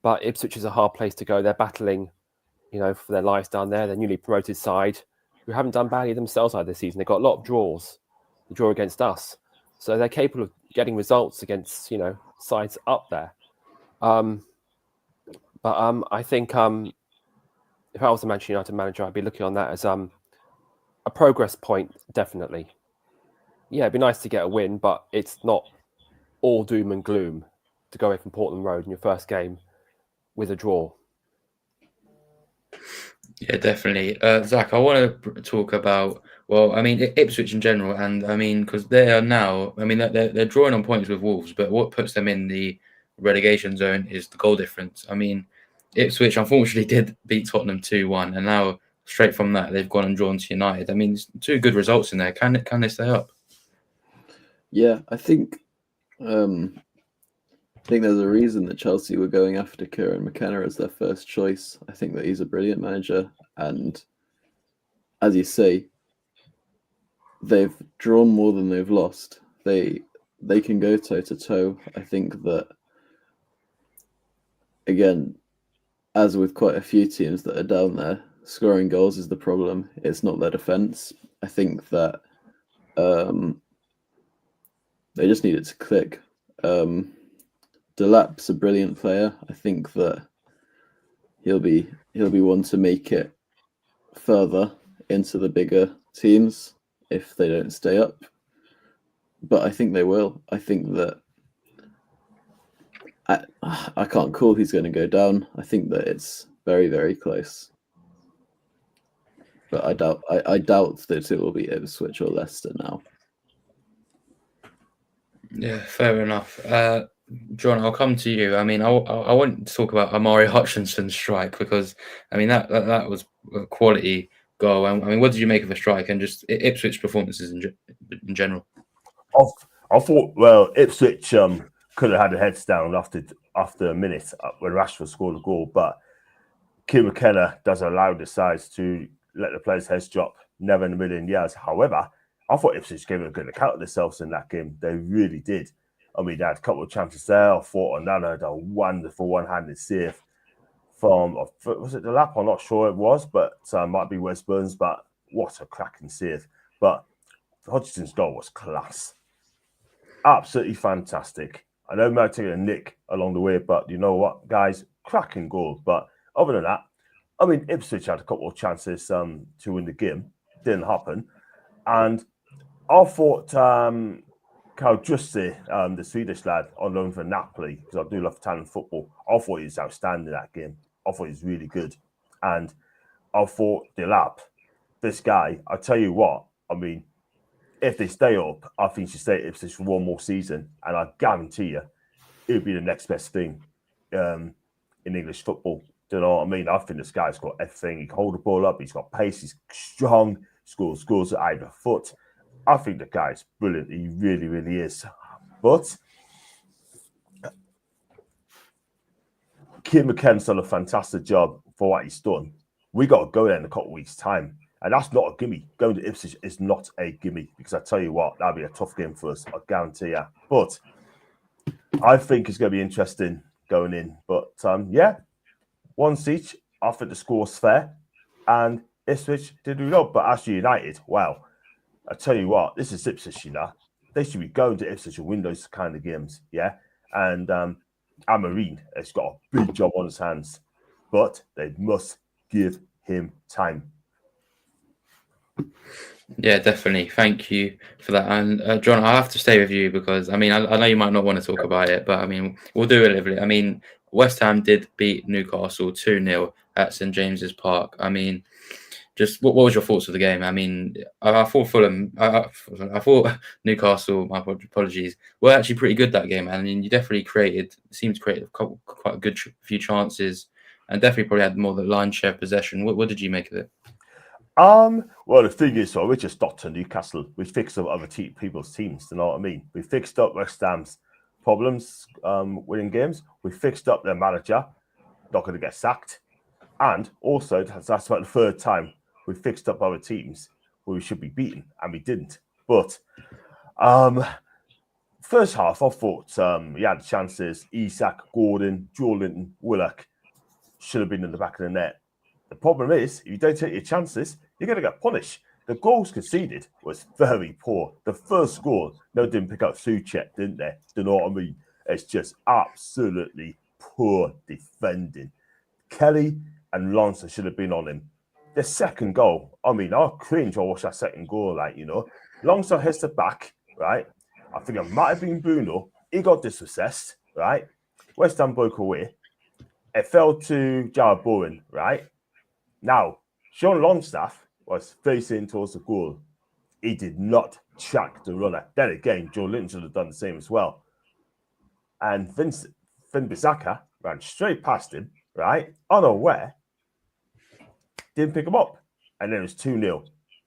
but Ipswich is a hard place to go. They're battling, for their lives down there. They're newly promoted side who haven't done badly themselves either this season. They've got a lot of draws. The draw against us. So they're capable of getting results against, sides up there. But I think if I was a Manchester United manager, I'd be looking on that as a progress point, definitely. Yeah, it'd be nice to get a win, but it's not all doom and gloom to go away from Portland Road in your first game with a draw. Yeah, definitely. Zach, I want to talk about, well, I mean, Ipswich in general, and I mean, because they are now, I mean, they're drawing on points with Wolves, but what puts them in the relegation zone is the goal difference. I mean, Ipswich unfortunately did beat Tottenham 2-1, and now straight from that, they've gone and drawn to United. I mean, it's 2 good results in there. Can they stay up? Yeah, I think there's a reason that Chelsea were going after Kieran McKenna as their first choice. I think that he's a brilliant manager, and as you say, they've drawn more than they've lost. They can go toe to toe. I think that, again, as with quite a few teams that are down there, scoring goals is the problem. It's not their defense. I think that they just need it to click. Delap's a brilliant player. I think that he'll be one to make it further into the bigger teams if they don't stay up. But I think they will. I think that I can't call who's going to go down. I think that it's very, very close. But I doubt that it will be Ipswich or Leicester now. Yeah, fair enough. John, I'll come to you. I mean, I want to talk about Amari Hutchinson's strike because, I mean, that was a quality goal. I mean, what did you make of the strike and just Ipswich performances in general? I thought, well, Ipswich could have had a heads down after a minute when Rashford scored a goal, but Kieran McKenna doesn't allow the sides to let the players' heads drop. Never in a million years. However, I thought Ipswich gave a good account of themselves in that game. They really did. I mean, they had a couple of chances there. I thought another had a wonderful one-handed save from, was it the lap? I'm not sure it was, but might be Wes Burns. But what a cracking save. But Hodgson's goal was class. Absolutely fantastic. I know we might take a nick along the way, but you know what, guys? Cracking goal. But other than that, I mean, Ipswich had a couple of chances to win the game. Didn't happen. And I thought Carl Jussi, the Swedish lad on loan for Napoli, because I do love Italian football, I thought he was outstanding in that game. I thought he was really good. And I thought Delap, this guy, I tell you what, I mean, if they stay up, I think he should stay at Ipswich for one more season. And I guarantee you, it'll be the next best thing in English football. Do you know what I mean? I think this guy's got everything. He can hold the ball up. He's got pace. He's strong. Scores at either foot. I think the guy's brilliant. He really, really is. But Kieran McKenna's done a fantastic job for what he's done. We got to go there in a couple of weeks' time. And that's not a gimme. Going to Ipswich is not a gimme because I tell you what, that'll be a tough game for us. I guarantee you. But I think it's going to be interesting going in. But yeah, one each. I think the score's fair. And Ipswich did do well. But as United, wow. I tell you what, this is Ipswich, you know. They should be going to Ipswich and win those kind of games, yeah? And Amarine has got a big job on his hands, but they must give him time. Yeah, definitely. Thank you for that. And John, I'll have to stay with you because, I mean, I know you might not want to talk about it, but I mean, we'll do it a little. I mean, West Ham did beat Newcastle 2-0 at St James's Park. I mean, just what was your thoughts of the game? I mean, I thought Fulham, I thought Newcastle, my apologies, were actually pretty good that game. I mean, you definitely seemed to create quite a good few chances and definitely probably had more than line share possession. What did you make of it? Well, the thing is, so we just stopped to Newcastle. We fixed up other people's teams, you know what I mean? We fixed up West Ham's problems winning games. We fixed up their manager, not going to get sacked. And also, that's about the third time we fixed up other teams where we should be beaten, and we didn't. But first half, I thought he had chances. Isak, Gordon, Joelinton, Willock should have been in the back of the net. The problem is, if you don't take your chances, you're going to get punished. The goals conceded was very poor. The first goal, no, didn't pick up Souček, didn't they? Do you know what I mean? It's just absolutely poor defending. Kelly and Longstaff should have been on him. The second goal, I mean, I cringe when I watch that second goal, like, you know. Longstaff hits the back, right? I think it might have been Bruno. He got dispossessed, right? West Ham broke away. It fell to Jared Bowen, right? Now, Sean Longstaff was facing towards the goal. He did not track the runner. Then again, Joe Linton should have done the same as well. And Finn Bissaka ran straight past him, right? Unaware. Didn't pick him up. And then it was 2-0.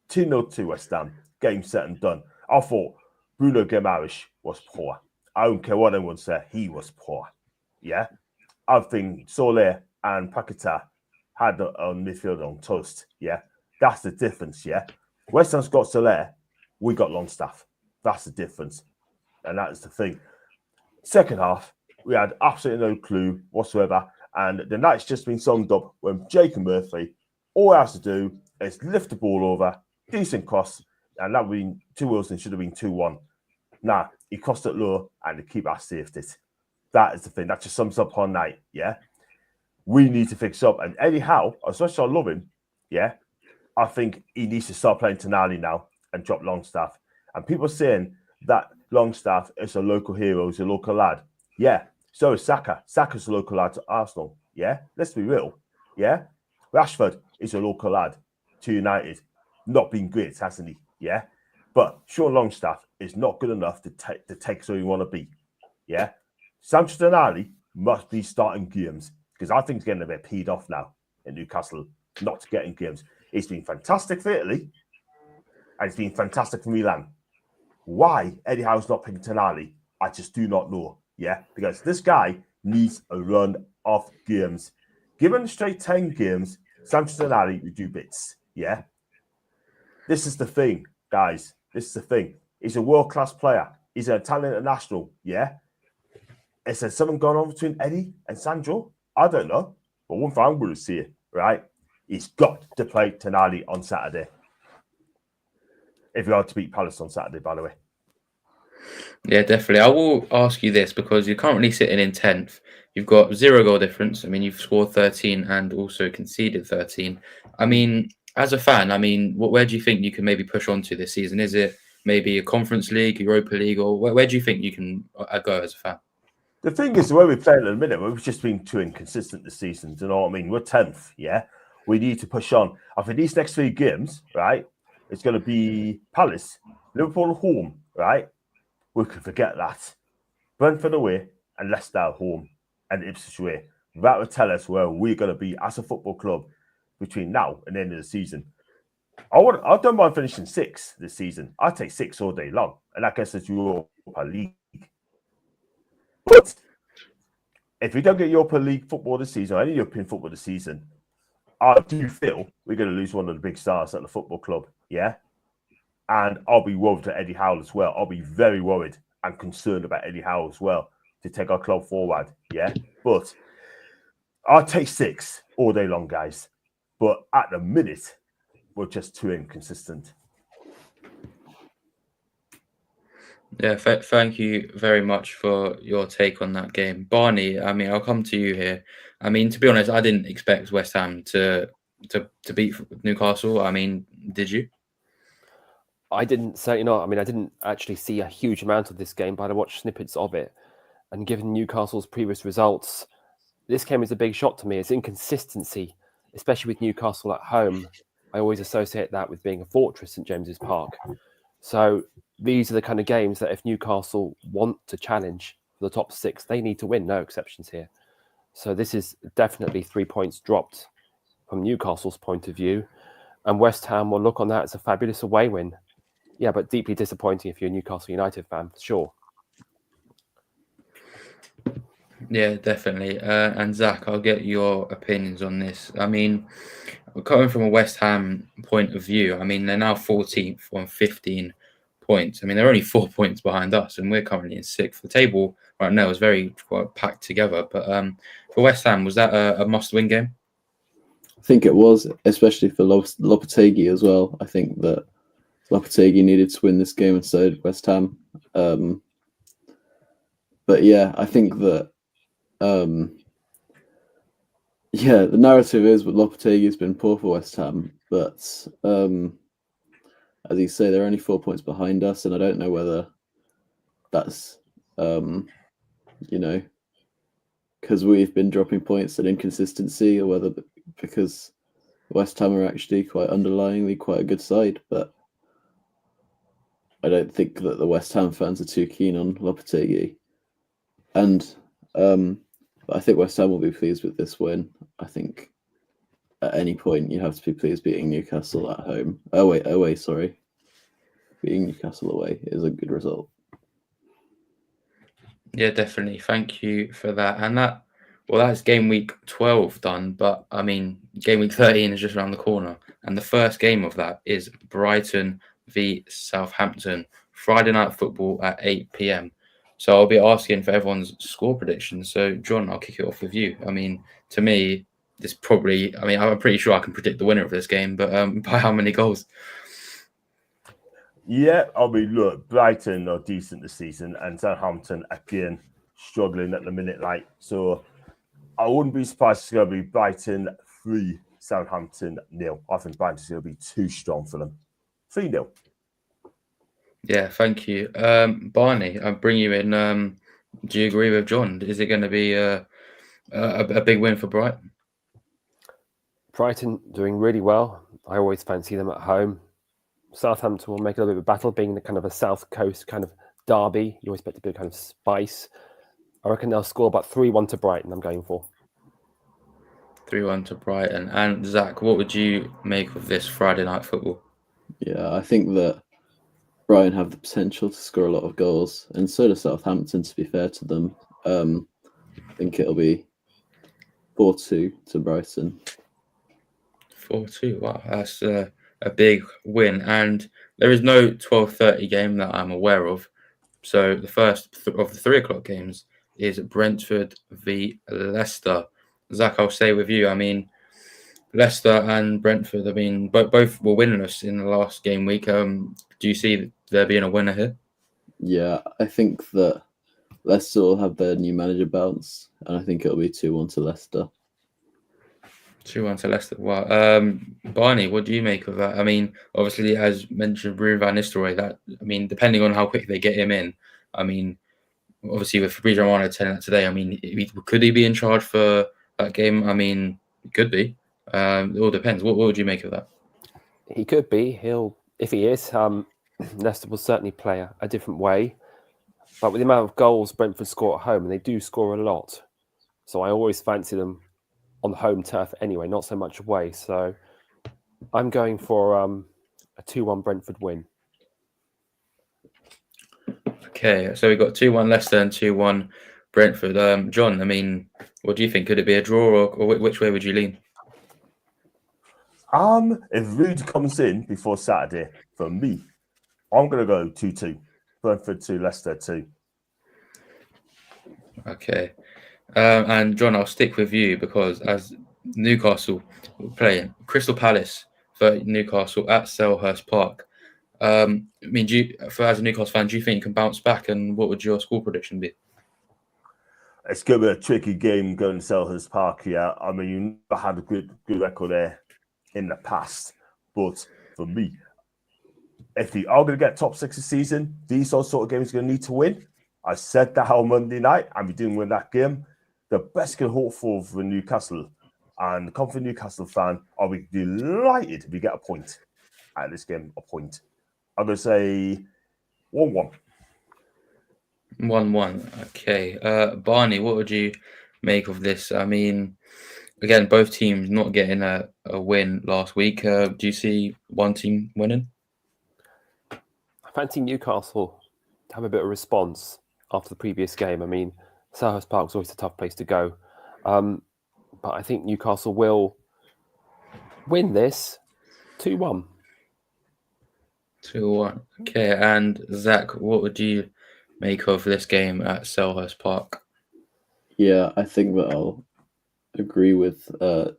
2-0 to West Ham. Game set and done. I thought Bruno Guimaraes was poor. I don't care what anyone said. He was poor. Yeah? I think Soler and Paquetá had on midfield on toast. Yeah? That's the difference, yeah? West Ham's got Soler. We got Longstaff. That's the difference. And that's the thing. Second half, we had absolutely no clue whatsoever. And the night's just been summed up when Jacob Murphy, all he has to do is lift the ball over, decent cross, and that would be 2-0 and should have been 2-1. Nah, he crossed it low and the keeper saved it. That is the thing. That just sums up our night, yeah? We need to fix up. And Eddie Howe, as much as I love him, yeah, I think he needs to start playing Tonali now and drop Longstaff. And people saying that Longstaff is a local hero, he's a local lad. Yeah, so is Saka. Saka's a local lad to Arsenal. Yeah, let's be real. Yeah, Rashford is a local lad to United. Not been great, hasn't he? Yeah, but Sean Longstaff is not good enough to take where you want to be. Yeah, Sanchez Tonali must be starting games because I think he's getting a bit peed off now in Newcastle not getting games. It's been fantastic for Italy and it's been fantastic for Milan. Why Eddie Howe's not picking Tonali, I just do not know. Yeah, because this guy needs a run of games. Given straight 10 games, Sanchez Tonali would do bits. Yeah, this is the thing, guys. This is the thing. He's a world-class player. He's an Italian international. Yeah. Is there something going on between Eddie and Sandro? I don't know. But one thing I'm going to see, right? He's got to play Tonali on Saturday. If you are to beat Palace on Saturday, by the way. Yeah, definitely. I will ask you this because you're currently sitting in 10th. You've got 0 goal difference. I mean, you've scored 13 and also conceded 13. I mean, as a fan, I mean, where do you think you can maybe push on to this season? Is it maybe a Conference League, Europa League, or where do you think you can go as a fan? The thing is, the way we're playing at the minute, we've just been too inconsistent this season. Do you know what I mean? We're 10th, yeah? We need to push on. I think these next 3 games, right, it's going to be Palace, Liverpool home, right? We can forget that. Brentford away and Leicester at home and Ipswich away. That will tell us where we're going to be as a football club between now and the end of the season. I don't mind finishing 6th this season. I'll take 6 all day long. And that gets us Europa League. But if we don't get Europa League football this season, or any European football this season, I do feel we're going to lose one of the big stars at the football club. Yeah. And I'll be worried for Eddie Howe as well. I'll be very worried and concerned about Eddie Howe as well to take our club forward. Yeah. But I'll take 6 all day long, guys. But at the minute, we're just too inconsistent. Yeah, thank you very much for your take on that game. Barney, I mean, I'll come to you here. I mean, to be honest, I didn't expect West Ham to beat Newcastle. I mean, did you? I didn't, certainly not. I mean, I didn't actually see a huge amount of this game, but I watched snippets of it. And given Newcastle's previous results, this game is a big shock to me. It's inconsistency, especially with Newcastle at home. I always associate that with being a fortress, St James's Park. So these are the kind of games that if Newcastle want to challenge for the top 6, they need to win. No exceptions here. So this is definitely 3 points dropped from Newcastle's point of view. And West Ham will look on that as a fabulous away win. Yeah, but deeply disappointing if you're a Newcastle United fan, for sure. Yeah, definitely. And Zach, I'll get your opinions on this. I mean, coming from a West Ham point of view, I mean, they're now 14th on 15 points. I mean, they're only 4 points behind us, and we're currently in 6th. The table right now is very packed together. But for West Ham, was that a must-win game? I think it was, especially for Lopetegui as well. I think that Lopetegui needed to win this game and so did West Ham. But yeah, I think that Yeah, the narrative is that Lopetegui's been poor for West Ham, but as you say, they're only 4 points behind us, and I don't know whether that's because we've been dropping points and inconsistency, or whether because West Ham are actually quite underlyingly quite a good side. But I don't think that the West Ham fans are too keen on Lopetegui, and I think West Ham will be pleased with this win. I think at any point you have to be pleased beating Newcastle at home. Away, sorry. Beating Newcastle away is a good result. Yeah, definitely. Thank you for that. And that's game week 12 done. But I mean, game week 13 is just around the corner. And the first game of that is Brighton v Southampton, Friday night football at 8 p.m. So I'll be asking for everyone's score predictions. So, John, I'll kick it off with you. I mean, to me, I'm pretty sure I can predict the winner of this game, but by how many goals? Yeah, I mean, look, Brighton are decent this season, and Southampton again struggling at the minute. So I wouldn't be surprised it's going to be Brighton 3, Southampton 0. I think Brighton's going to be too strong for them. 3-0. Yeah, thank you, Barney. I'll bring you in. Do you agree with John? Is it going to be a big win for Brighton? Brighton doing really well. I always fancy them at home. Southampton will make it a little bit of a battle, being the kind of a South Coast kind of derby. You always expect a bit of kind of spice. I reckon they'll score about 3-1 to Brighton, I'm going for. 3-1 to Brighton. And Zach, what would you make of this Friday night football? Yeah, I think that Brighton have the potential to score a lot of goals, and so does Southampton, to be fair to them. I think it'll be 4-2 to Brighton. 4-2. Wow, that's a big win. And there is no 12:30 game that I'm aware of. So the first of the 3 o'clock games is Brentford v Leicester. Zach, I'll stay with you. I mean, Leicester and Brentford, I mean, both were winless in the last game week. Do you see there being a winner here? Yeah, I think that Leicester will have their new manager bounce, and I think it'll be 2-1 to Leicester. 2-1 to Leicester. Wow. Barney, what do you make of that? I mean, obviously, as mentioned, Bruno Van Nistelrooy, depending on how quick they get him in, I mean, obviously with Fabrizio Romano telling that today, I mean, could he be in charge for that game? I mean, he could be. It all depends. What would you make of that? He could be. If he is, Leicester will certainly play a different way. But with the amount of goals Brentford score at home, and they do score a lot, so I always fancy them on the home turf anyway, not so much away. So I'm going for a 2-1 Brentford win. Okay, so we've got 2-1 Leicester and 2-1 Brentford. John, I mean, what do you think? Could it be a draw, or which way would you lean? If Rude comes in before Saturday, for me, I'm going to go 2-2. Brentford 2, Leicester 2. Okay. And John, I'll stick with you because as Newcastle were playing Crystal Palace for Newcastle at Selhurst Park. I mean, as a Newcastle fan, do you think you can bounce back? And what would your score prediction be? It's going to be a tricky game going to Selhurst Park. Yeah, I mean, you never had a good record there in the past, but for me, if you are going to get top 6 this season, these are sort of games you're going to need to win. I said that on Monday night, and we didn't win that game. The best you can hope for Newcastle, and the confident Newcastle fan, I'll be delighted if we get a point at this game. A point. I'm going to say 1-1. 1-1. Okay. Barney, what would you make of this? I mean, again, both teams not getting a win last week. Do you see one team winning? I fancy Newcastle to have a bit of response after the previous game. I mean, Selhurst Park is always a tough place to go. But I think Newcastle will win this 2-1. 2-1. Okay. And Zach, what would you make of this game at Selhurst Park? Yeah, I think that I'll agree with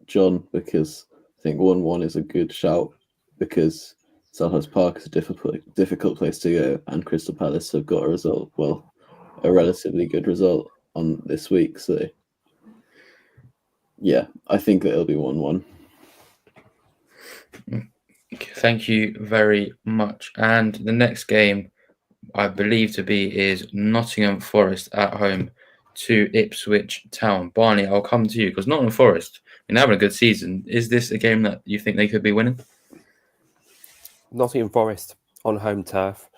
John, because I think 1-1 is a good shout, because Selhurst Park is a difficult place to go, and Crystal Palace have got a relatively good result on this week. So Yeah, I think that it'll be 1-1. Thank you very much. And the next game, I believe to be, is Nottingham Forest at home to Ipswich Town. Barney, I'll come to you because Nottingham Forest, they're having a good season. Is this a game that you think they could be winning? Nottingham Forest on home turf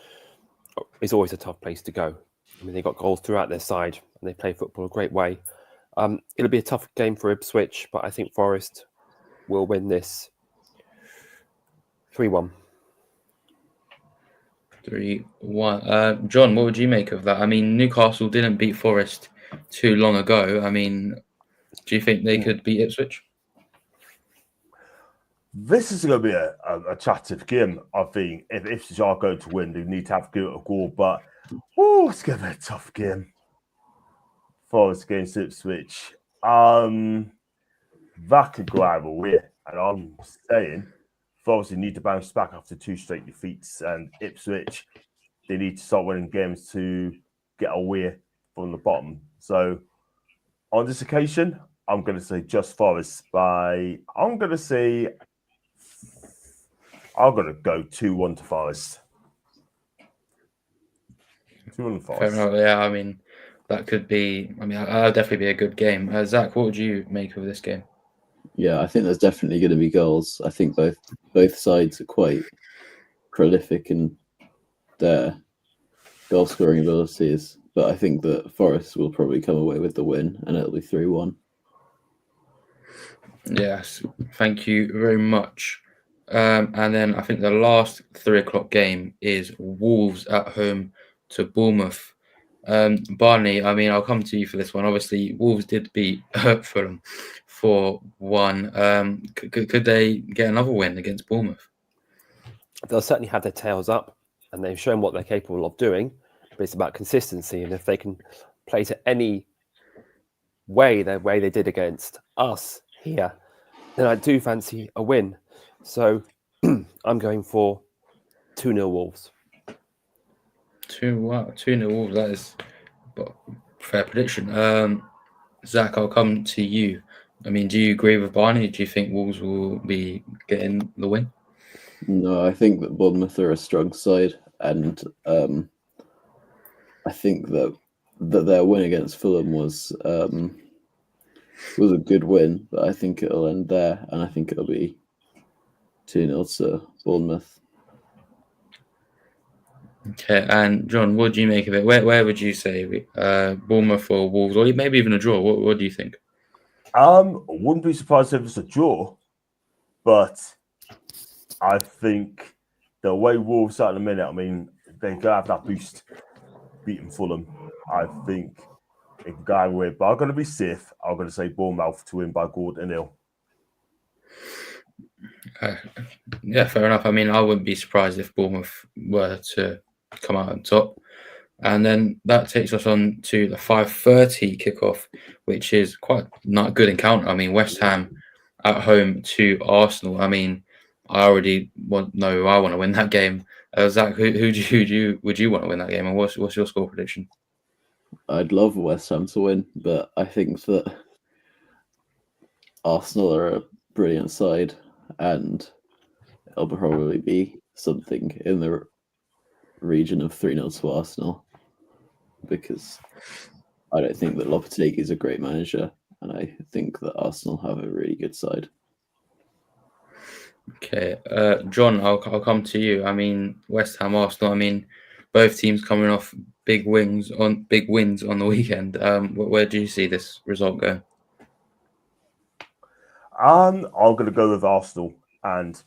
is always a tough place to go. I mean, they got goals throughout their side and they play football a great way. It'll be a tough game for Ipswich, but I think Forest will win this 3-1. 3-1. John, what would you make of that? I mean, Newcastle didn't beat Forest too long ago. I mean, do you think they could beat Ipswich? This is going to be a attractive game. I think if Ipswich are going to win, they need to have a goal. But it's going to be a tough game. Forest against Ipswich. That could go either way. And I'm saying Forest need to bounce back after 2 straight defeats. And Ipswich, they need to start winning games to get away from the bottom. So on this occasion, I'm going to say just Forest I'm going to go 2-1 to Forest. 2-1 to Forest. Fair enough. Yeah, I mean, that could be. I mean, that'll definitely be a good game. Zach, what would you make of this game? Yeah, I think there's definitely going to be goals. I think both sides are quite prolific in their goal scoring abilities, but I think that Forest will probably come away with the win, and it'll be 3-1. Yes, thank you very much. And then I think the last 3:00 game is Wolves at home to Bournemouth. Barney, I mean, I'll come to you for this one. Obviously, Wolves did beat Fulham 4-1. Could they get another win against Bournemouth? They'll certainly have their tails up, and they've shown what they're capable of doing. But it's about consistency, and if they can play to any way the way they did against us here, then I do fancy a win. So I'm going for 2-0 Wolves. 2-0 Wolves. That is a fair prediction. Zach, I'll come to you. I mean, do you agree with Barney? Do you think Wolves will be getting the win? No, I think that Bournemouth are a strong side, and I think that their win against Fulham was a good win, but I think it'll end there, and I think it'll be 2-0 to Bournemouth. Okay, and John, what do you make of it? Where would you say Bournemouth or Wolves, or maybe even a draw? What do you think? I wouldn't be surprised if it's a draw, but I think the way Wolves are at the minute, I mean, they're going to have that boost beating Fulham. I think they can go away, but I'm going to be safe. I'm going to say Bournemouth to win by goal to nil. Yeah, fair enough. I mean, I wouldn't be surprised if Bournemouth were to come out on top. And then that takes us on to the 5:30 kickoff, which is quite not a good encounter. I mean, West Ham at home to Arsenal. I mean, I already know who I want to win that game. Zach, who would you want to win that game? And what's your score prediction? I'd love West Ham to win, but I think that Arsenal are a brilliant side, and it'll probably be something in the region of 3-0 to Arsenal, because I don't think that Lopetegui is a great manager, and I think that Arsenal have a really good side. Okay, John, I'll come to you. I mean, West Ham, Arsenal. I mean, both teams coming off big wins on the weekend. Where do you see this result going? I'm going to go with Arsenal, and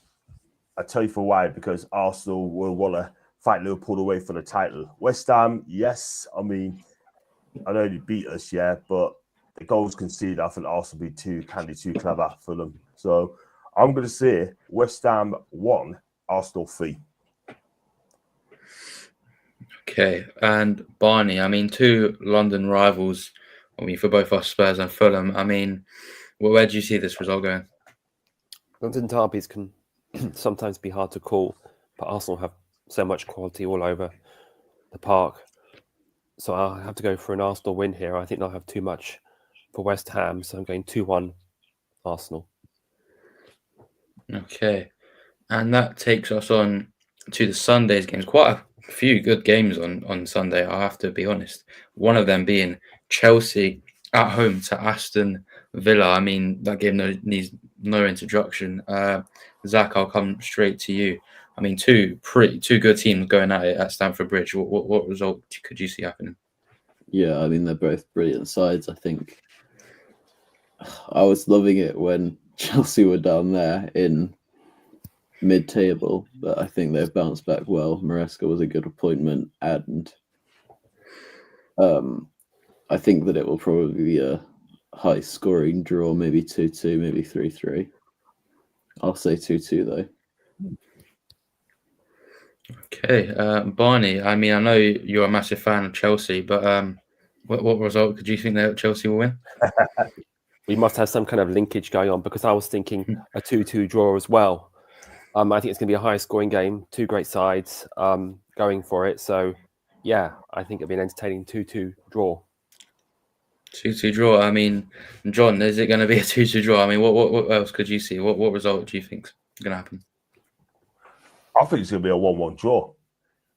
I'll tell you for why. Because Arsenal will want to fight Liverpool away for the title. West Ham, yes. I mean, I know they beat us, yeah, but the goals conceded, I think Arsenal can be too clever for them. So I'm going to say West Ham 1, Arsenal 3. Okay, and Barney, I mean, 2 London rivals, I mean, for both us, Spurs and Fulham. I mean, where do you see this result going? London derbies can sometimes be hard to call, but Arsenal have so much quality all over the park. So I'll have to go for an Arsenal win here. I think they'll have too much for West Ham, so I'm going 2-1 Arsenal. Okay. And that takes us on to the Sunday's games. Quite a few good games on Sunday, I have to be honest. One of them being Chelsea at home to Aston Villa. I mean, that game needs no introduction. Zach, I'll come straight to you. I mean, two good teams going at it at Stamford Bridge. What result could you see happening? Yeah, I mean, they're both brilliant sides. I think I was loving it when Chelsea were down there in mid-table, but I think they've bounced back well. Maresca was a good appointment, and I think that it will probably be a high-scoring draw, maybe 2-2, maybe 3-3. I'll say 2-2 though. Okay, Barney. I mean, I know you're a massive fan of Chelsea, but what result could you think that Chelsea will win? We must have some kind of linkage going on, because I was thinking a 2-2 draw as well. I think it's going to be a high-scoring game. Two great sides going for it. So, yeah, I think it'll be an entertaining 2-2 draw. 2-2 draw. I mean, John, is it going to be a 2-2 draw? I mean, what else could you see? What result do you think is going to happen? I think it's going to be a 1-1 draw.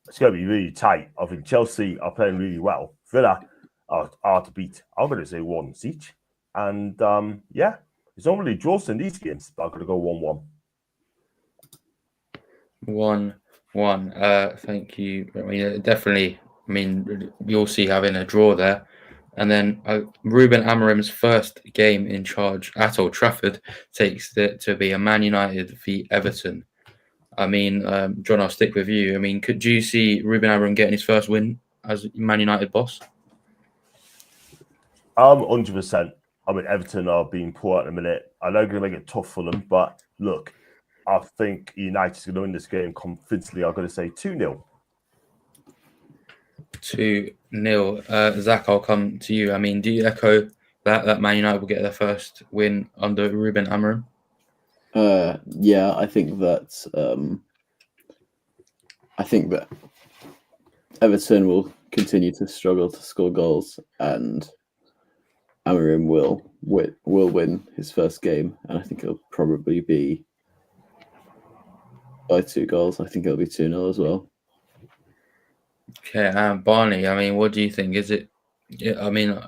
It's going to be really tight. I think Chelsea are playing really well. Villa are hard to beat. I'm going to say 1 each. And yeah, it's not really draws in these games, but I'm going to go 1-1. 1-1. Thank you. I mean, definitely. I mean, you'll see having a draw there. And then Ruben Amorim's first game in charge at Old Trafford takes it to be a Man United v Everton. I mean, John, I'll stick with you. I mean, could you see Ruben Amorim getting his first win as Man United boss? 100%. I mean, Everton are being poor at the minute. I know they're going to make it tough for them, but look, I think United's going to win this game convincingly. I'm going to say 2-0. 2-0. Zach, I'll come to you. I mean, do you echo that Man United will get their first win under Ruben Amorim? Yeah, I think that Everton will continue to struggle to score goals, and Amorim will win his first game, and I think it'll probably be by 2 goals. I think it'll be 2-0 as well. Okay, Barney, I mean, what do you think? Is it, I mean,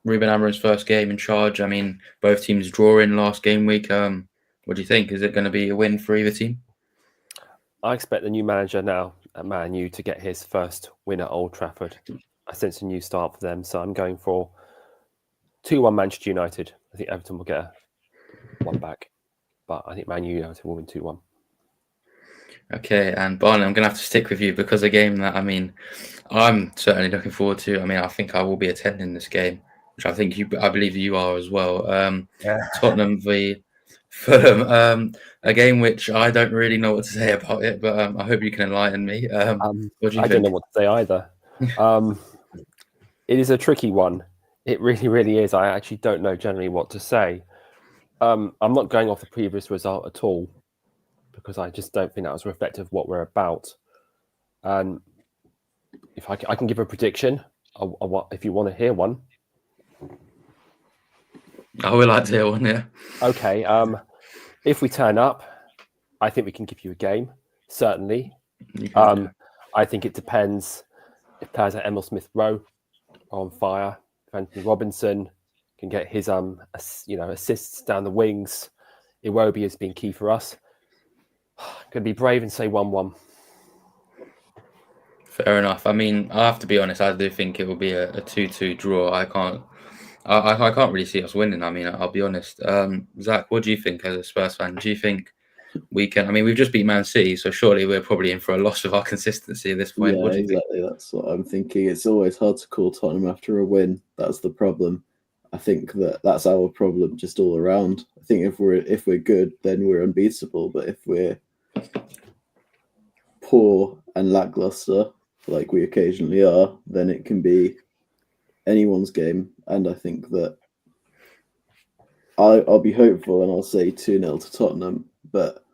Ruben Amorim's first game in charge, I mean, both teams drawing last game week. What do you think? Is it going to be a win for either team? I expect the new manager now at Man U to get his first win at Old Trafford. I sense a new start for them, so I'm going for 2-1 Manchester United. I think Everton will get one back, but I think Man United will win 2-1. Okay, and Barney, I'm going to have to stick with you because a game that, I mean, I'm certainly looking forward to. I mean, I think I will be attending this game, which I believe you are as well. Tottenham v Fulham, a game which I don't really know what to say about it, but I hope you can enlighten me. What do you think? Don't know what to say either. It is a tricky one. It really, really is. I actually don't know generally what to say. I'm not going off the previous result at all, because I just don't think that was reflective of what we're about. And if I can give a prediction, if you want to hear one. I would like to hear one, yeah. Okay. If we turn up, I think we can give you a game, certainly. I think it depends if players like Emil Smith-Rowe are on fire, if Anthony Robinson can get his assists down the wings. Iwobi has been key for us. Going to be brave and say 1-1. Fair enough. I mean, I have to be honest. I do think it will be a 2-2 draw. I can't really see us winning. I mean, I'll be honest. Zach, what do you think as a Spurs fan? Do you think we can? I mean, we've just beat Man City, so surely we're probably in for a loss of our consistency at this point. Yeah, exactly. That's what I'm thinking. It's always hard to call Tottenham after a win. That's the problem. I think that's our problem just all around. I think if we're good, then we're unbeatable. But if we're poor and lackluster, like we occasionally are, then it can be anyone's game. And I think that I'll be hopeful and I'll say 2-0 to Tottenham, but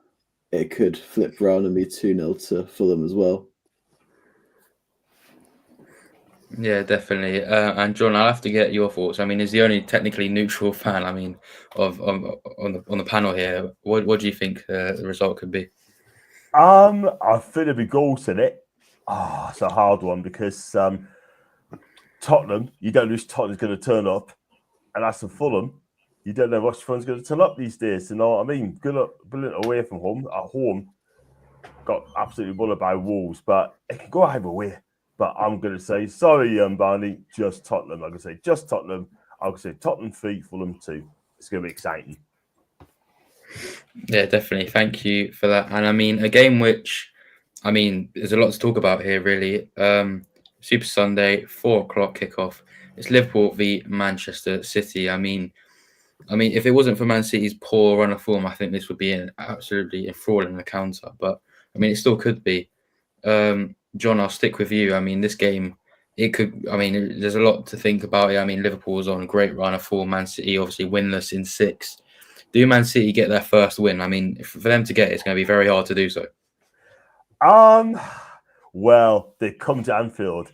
it could flip around and be 2-0 to Fulham as well. Yeah, definitely. And John, I'll have to get your thoughts. I mean, as the only technically neutral fan, I mean, of on the panel here, what do you think the result could be? I think there'll be goals in it. It's a hard one because Tottenham, you don't know which Tottenham's going to turn up, and as for Fulham, you don't know which one's going to turn up these days. You know what I mean? Good luck, brilliant away from home. At home, got absolutely bullied by Wolves, but it can go either way. But I'm going to say, sorry, Barney, just Tottenham. I'm going to say just Tottenham. I'm going to say Tottenham 3, Fulham 2. It's going to be exciting. Yeah, definitely. Thank you for that. And I mean, a game which, I mean, there's a lot to talk about here, really. Super Sunday, 4 o'clock kickoff. It's Liverpool v Manchester City. I mean, if it wasn't for Man City's poor run of form, I think this would be an absolutely enthralling encounter. But I mean, it still could be. John, I'll stick with you. I mean, this game, it could. I mean, there's a lot to think about. I mean, Liverpool's on a great run of form. Man City obviously winless in 6. Do Man City get their first win? I mean, for them to get it, it's going to be very hard to do so. Well, they come to Anfield.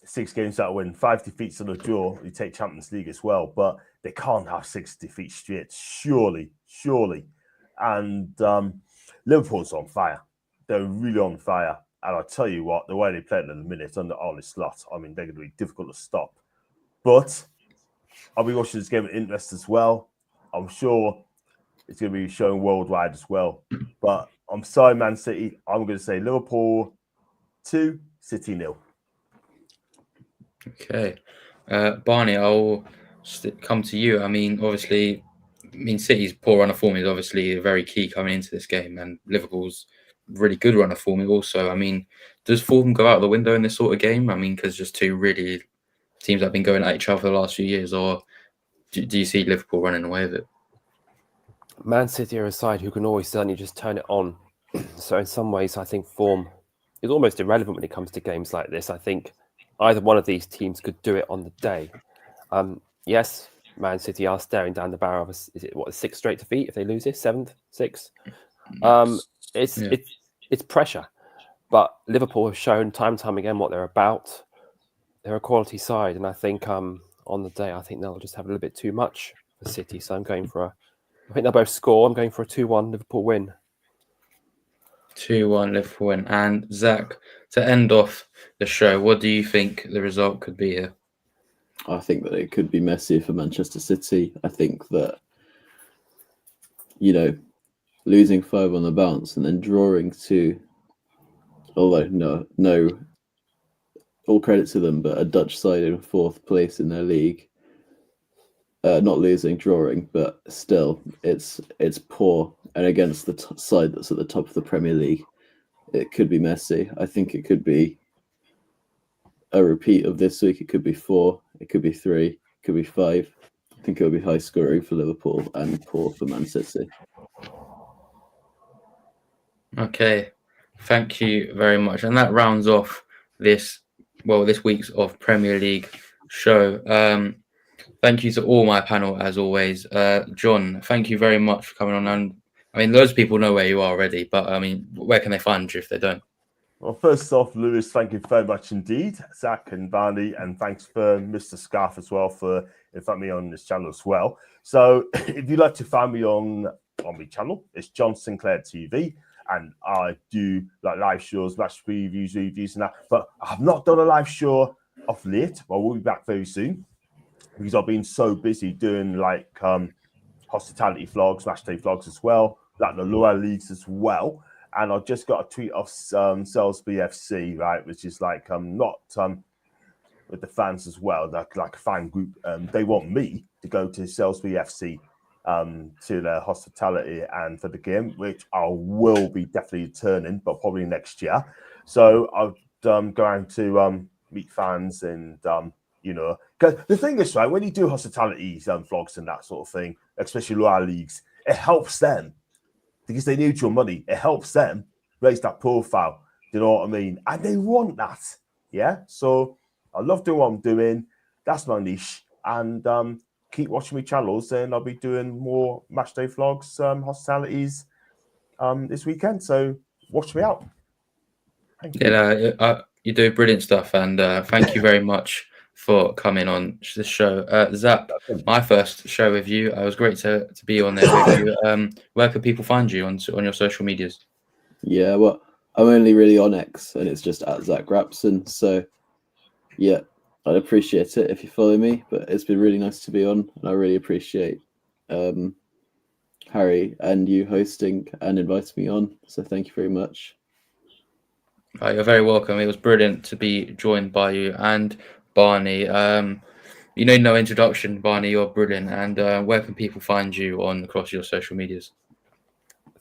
6 games that win, 5 defeats and a draw. You take Champions League as well, but they can't have 6 defeats straight. Surely. And Liverpool's on fire. They're really on fire. And I'll tell you what, the way they play it in a minute under Arne Slot, I mean, they're going to be difficult to stop. But I'll be watching this game with interest as well. I'm sure it's going to be shown worldwide as well. But I'm sorry, Man City. I'm going to say Liverpool 2, City 0. Okay. Barney, I'll come to you. I mean, obviously, City's poor run of form is obviously very key coming into this game, and Liverpool's really good run of form also. I mean, does form go out the window in this sort of game? I mean, because just two really teams that have been going at each other the last few years, or do you see Liverpool running away with it? Man City are a side who can always certainly just turn it on. So in some ways, I think form is almost irrelevant when it comes to games like this. I think either one of these teams could do it on the day. Yes, Man City are staring down the barrel of is it what 6 straight defeat if they lose this 7th, 6th. It's pressure, but Liverpool have shown time and time again what they're about. They're a quality side, and I think on the day I think they'll just have a little bit too much for City. So I'm going for I think they'll both score. I'm going for a 2-1 Liverpool win. 2-1 Liverpool win. And Zach, to end off the show, what do you think the result could be here? I think that it could be messy for Manchester City. I think that, losing 5 on the bounce and then drawing 2, although no, all credit to them, but a Dutch side in 4th place in their league. Not losing, drawing, but still, it's poor. And against the side that's at the top of the Premier League, it could be messy. I think it could be a repeat of this week. It could be 4, it could be 3, it could be 5. I think it'll be high scoring for Liverpool and poor for Man City. Okay, thank you very much. And that rounds off this week's of Premier League show. Thank you to all my panel, as always. John, thank you very much for coming on. And I mean, loads of people know where you are already, but I mean, where can they find you if they don't? Well, first off, Lewis, thank you very much indeed, Zach and Barney, and thanks for Mr. Scarf as well for inviting me on this channel as well. So if you'd like to find me on my channel, it's John Sinclair TV, and I do like live shows, match previews, reviews and that, but I've not done a live show of late, but we'll be back very soon because I've been so busy doing like hospitality vlogs, match day vlogs as well, like the lower leagues as well. And I just got a tweet off Salisbury FC, right, which is like not with the fans as well, like a fan group. They want me to go to Salisbury FC to their hospitality and for the game, which I will be definitely returning, but probably next year. So I'm going to meet fans and because the thing is, right, when you do hospitality vlogs and that sort of thing, especially lower leagues, it helps them. Because they need your money, it helps them raise that profile. You know what I mean? And they want that. Yeah. So I love doing what I'm doing. That's my niche. And keep watching my channels, and I'll be doing more matchday vlogs, hospitalities this weekend. So watch me out. Thank you. You do brilliant stuff, and thank you very much for coming on the show. Zap, my first show with you. It was great to be on there with you. Where can people find you on your social medias? Yeah, well, I'm only really on X, and it's just at Zach Rapson. So, yeah, I'd appreciate it if you follow me. But it's been really nice to be on, and I really appreciate Harry and you hosting and inviting me on. So thank you very much. You're very welcome. It was brilliant to be joined by you and Barney. You need no introduction, Barney. You're brilliant. And where can people find you across your social medias?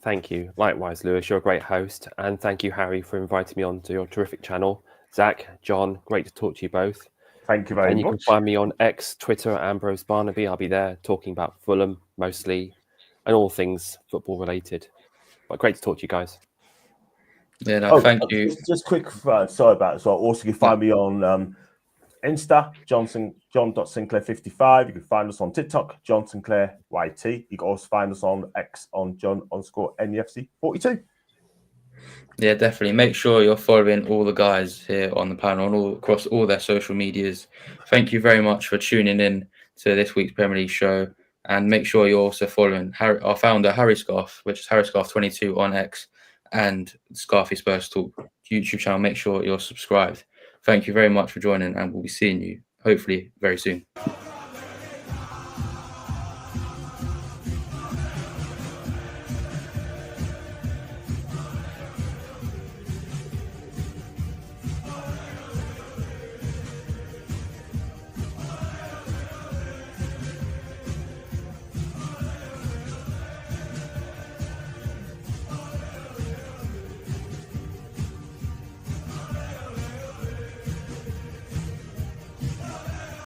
Thank you. Likewise, Lewis, you're a great host. And thank you, Harry, for inviting me on to your terrific channel. Zach, John, great to talk to you both. Thank you very much. And you can find me on X, Twitter, Ambrose Barnaby. I'll be there talking about Fulham mostly and all things football related. But great to talk to you guys. Yeah, no, thank you. Just quick, sorry about it as well. Also, you can find me on Insta, John.Sinclair55. You can find us on TikTok, John Sinclair YT. You can also find us on X on John_NEFC42. Yeah, definitely. Make sure you're following all the guys here on the panel across all their social medias. Thank you very much for tuning in to this week's Premier League show. And make sure you're also following our founder, Harry Scarf, which is Harry Scarf22 on X, and Scarfy Spurs Talk YouTube channel. Make sure you're subscribed. Thank you very much for joining, and we'll be seeing you hopefully very soon.